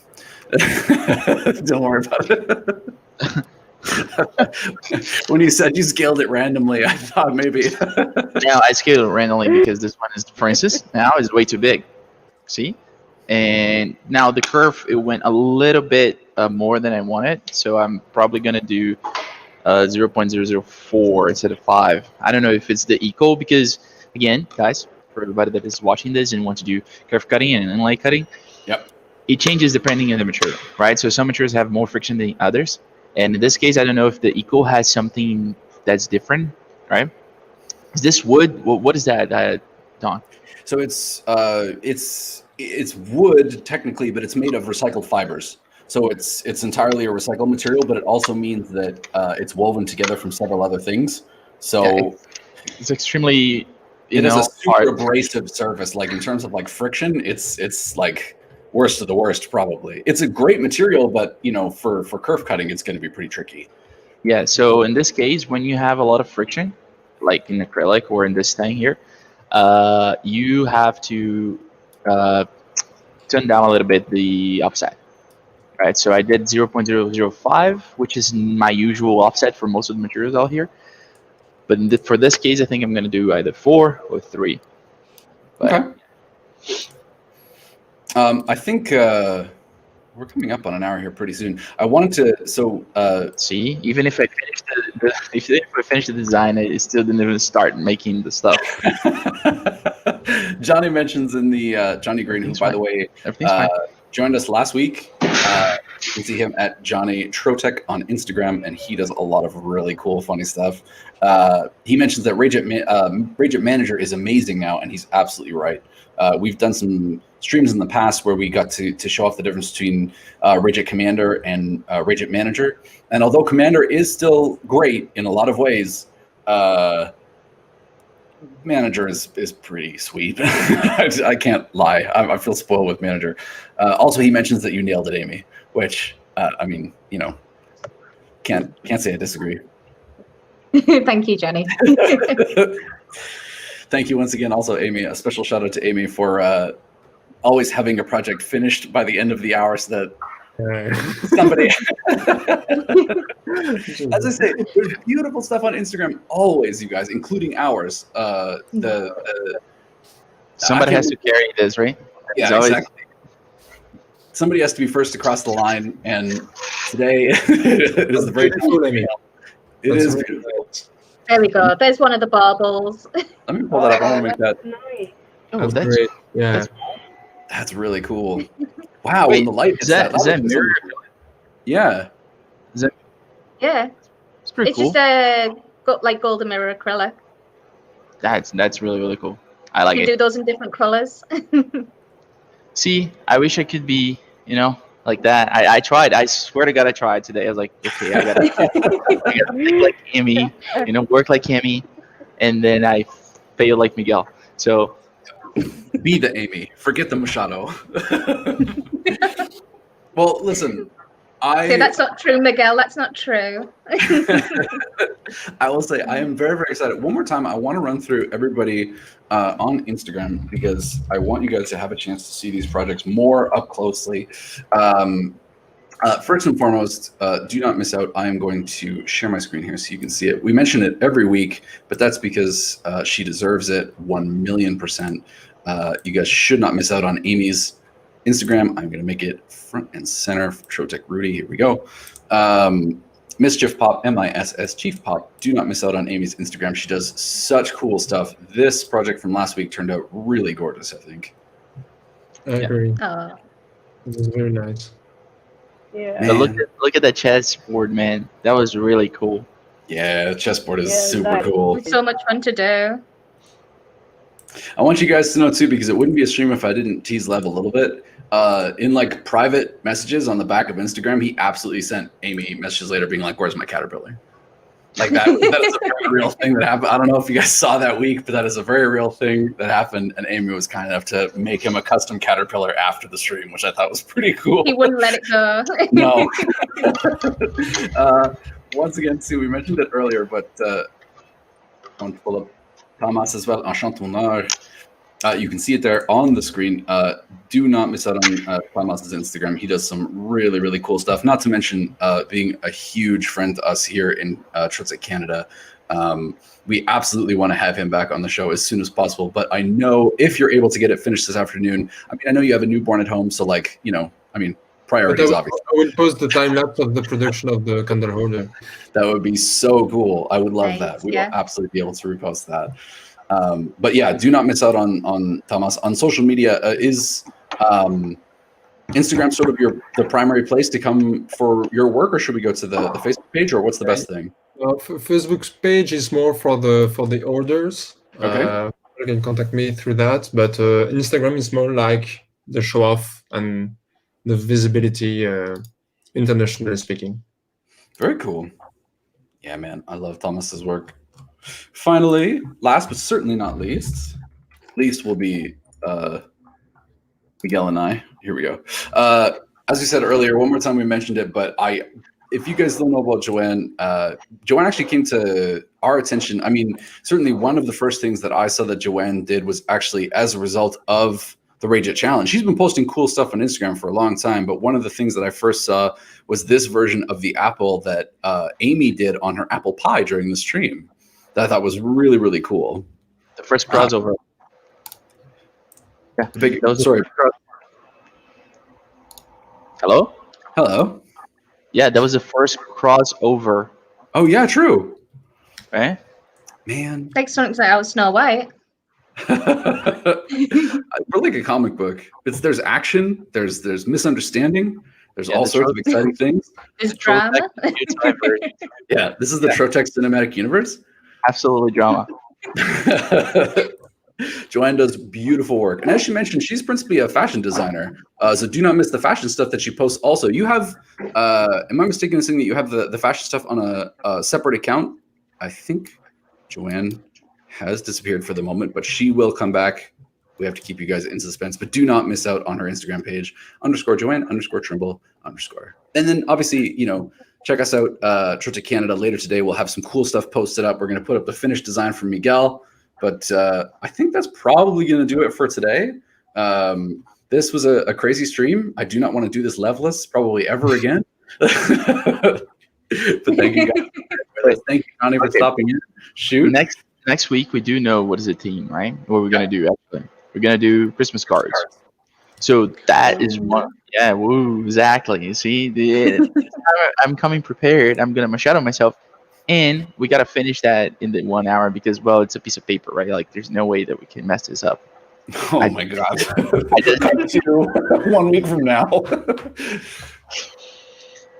Don't worry about it. When you said you scaled it randomly, I thought maybe. Now I scaled it randomly because this one is, for instance, now is way too big. See? And now the curve, it went a little bit more than I wanted. So I'm probably going to do 0.004 instead of 5. I don't know if it's the equal because, again, guys, for everybody that is watching this and want to do curve cutting and inlay cutting, it changes depending on the material, right? So some materials have more friction than others. And in this case, I don't know if the equal has something that's different, right? Is this wood? What is that, Don? So it's it's wood technically, but it's made of recycled fibers. So it's entirely a recycled material, but it also means that it's woven together from several other things. So it's extremely, it is a super hard. abrasive surface. Like in terms of like friction, it's like worst of the worst probably. It's a great material, but for kerf cutting, it's going to be pretty tricky. Yeah. So in this case, when you have a lot of friction, like in acrylic or in this thing here, you have to turn down a little bit the offset. Right, so I did 0.005, which is my usual offset for most of the materials out here. But for this case, I think I'm going to do either 4 or 3. But, okay. I think we're coming up on an hour here pretty soon. I wanted to see, even if I finished the design, I still didn't even start making the stuff. Johnny mentions in the Johnny Green, who by the way joined us last week. You can see him at Johnny Trotec on Instagram, and he does a lot of really cool, funny stuff. He mentions that Rayjet Manager is amazing now, and he's absolutely right. We've done some streams in the past where we got to show off the difference between Rayjet Commander and Rayjet Manager. And although Commander is still great in a lot of ways, Manager is pretty sweet. I can't lie. I feel spoiled with Manager. Also, he mentions that you nailed it, Amy, which I mean, can't say I disagree. Thank you, Jenny. Thank you once again. Also, Amy, a special shout out to Amy for always having a project finished by the end of the hour, so that somebody. As I say, there's beautiful stuff on Instagram always, you guys, including ours. Somebody has to carry this, right? Yeah, exactly. Somebody has to be first to cross the line, and today it is the very beautiful, Amy. It is beautiful. There we go. There's one of the baubles. Let me pull that up. I want to make that. Nice. Oh, That's great. Yeah. That's really cool. Wow, Wait, when the light is that mirror? Yeah. Yeah. It's pretty It's cool. just like golden mirror acrylic. That's really, really cool. I like You it. do those in different colors. See, I wish I could be, like that. I tried. I swear to God, I tried today. I was like, okay, I gotta think like Amy, work like Amy, and then I failed like Miguel. So be the Amy. Forget the Machado. Well, listen. So that's not true, Miguel. That's not true. I will say I am very, very excited. One more time, I want to run through everybody on Instagram because I want you guys to have a chance to see these projects more up closely. First and foremost, do not miss out. I am going to share my screen here so you can see it. We mention it every week, but that's because she deserves it 1,000,000%. You guys should not miss out on Amy's Instagram. I'm going to make it front and center for Trotec Rudy. Here we go. Mischief Pop, MISS Chief Pop. Do not miss out on Amy's Instagram. She does such cool stuff. This project from last week turned out really gorgeous, I think. I agree. Oh. It was very nice. Yeah. But look at that chessboard, man. That was really cool. Yeah, the chessboard is Yeah, super that- cool. It's so much fun to do. I want you guys to know too, because it wouldn't be a stream if I didn't tease Lev a little bit. In like private messages on the back of Instagram, he absolutely sent Amy messages later being like, "Where's my caterpillar?" Like that is a very real thing that happened. I don't know if you guys saw that week, but that is a very real thing that happened. And Amy was kind enough to make him a custom caterpillar after the stream, which I thought was pretty cool. He wouldn't let it go. No. Once again, too, we mentioned it earlier, but I want to pull up Thomas as well. Enchanteur. You can see it there on the screen. Do not miss out on Thomas's Instagram. He does some really, really cool stuff. Not to mention being a huge friend to us here in Trotec Canada. We absolutely want to have him back on the show as soon as possible. But I know if you're able to get it finished this afternoon, I mean, I know you have a newborn at home, so priorities, obviously. I will post the time lapse of the production of the candle holder. That would be so cool. I would love Nice, that. We yeah. will absolutely be able to repost that. But yeah, do not miss out on Thomas. On social media, is Instagram sort of the primary place to come for your work, or should we go to the Facebook page, or what's the best thing? Facebook's page is more for the orders. Okay. You can contact me through that, but Instagram is more like the show off and the visibility, internationally speaking. Very cool. Yeah, man, I love Thomas's work. Finally, last but certainly not least will be Miguel and I. Here we go. As we said earlier, one more time we mentioned it, but if you guys don't know about Joanne, Joanne actually came to our attention. I mean, certainly one of the first things that I saw that Joanne did was actually as a result of the Rayjet Challenge. She's been posting cool stuff on Instagram for a long time, but one of the things that I first saw was this version of the apple that Amy did on her apple pie during the stream that I thought was really, really cool. The first crossover. Yeah. Sorry. Hello? Hello. Yeah, that was the first crossover. Oh, yeah, true. Right? Man. Like something like out Snow White. We're like a comic book. There's action, there's misunderstanding, there's all sorts of exciting things. There's drama. Yeah, this is the Trotec cinematic universe. Absolutely drama. Joanne does beautiful work. And as she mentioned, she's principally a fashion designer. So do not miss the fashion stuff that she posts also. You have, am I mistaken in saying that you have the fashion stuff on a separate account? I think Joanne has disappeared for the moment, but she will come back. We have to keep you guys in suspense, but do not miss out on her Instagram page, _Joanne_Trimble_. And then obviously, you know, check us out, Trotec Canada later today. We'll have some cool stuff posted up. We're going to put up the finished design from Miguel, but I think that's probably going to do it for today. This was a crazy stream. I do not want to do this leveless probably ever again. But thank you guys. Thank you, Connie, for stopping in. Shoot. Next week we do know what is the theme, right? What we're gonna do actually. We're gonna do Christmas cards. So that is one. Yeah, woo, exactly. You see, I'm coming prepared. I'm gonna shadow myself, and we gotta finish that in the 1 hour because, well, it's a piece of paper, right? Like, there's no way that we can mess this up. Oh my god! I just come to you 1 week from now.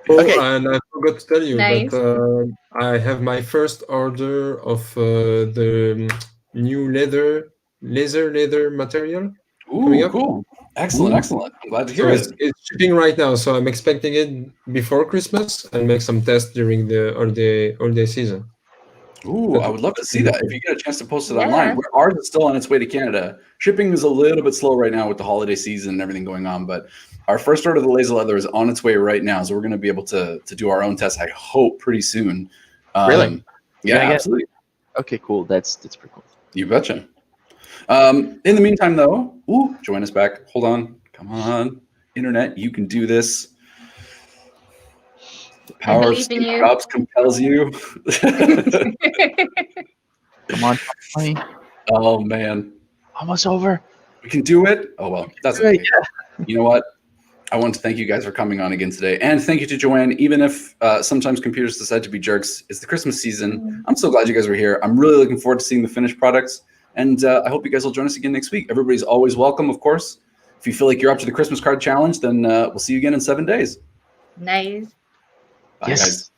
Oh, Okay. and I forgot to tell you Nice. that I have my first order of the new leather material. Ooh, cool. Excellent, excellent. I'm glad to hear So it. it's shipping right now, so I'm expecting it before Christmas and make some tests during the holiday season. Ooh, I would love to see that. If you get a chance to post it Yeah. online. Ours is still on its way to Canada. Shipping is a little bit slow right now with the holiday season and everything going on, but our first order of the laser leather is on its way right now. So we're going to be able to do our own test, I hope, pretty soon. Really? Yeah, gonna get- absolutely. Okay, cool. That's pretty cool. You betcha. In the meantime, though, Joanna's back. Hold on. Come on. Internet, you can do this. The power of believe in Steve you. Jobs compels you. Come on, honey. Oh, man. Almost over. We can do it. Oh, well, that's Right, okay. You know what? I want to thank you guys for coming on again today. And thank you to Joanne. Even if sometimes computers decide to be jerks, it's the Christmas season. I'm so glad you guys were here. I'm really looking forward to seeing the finished products. And I hope you guys will join us again next week. Everybody's always welcome, of course. If you feel like you're up to the Christmas card challenge, then we'll see you again in 7 days. Nice. Bye, Yes. guys.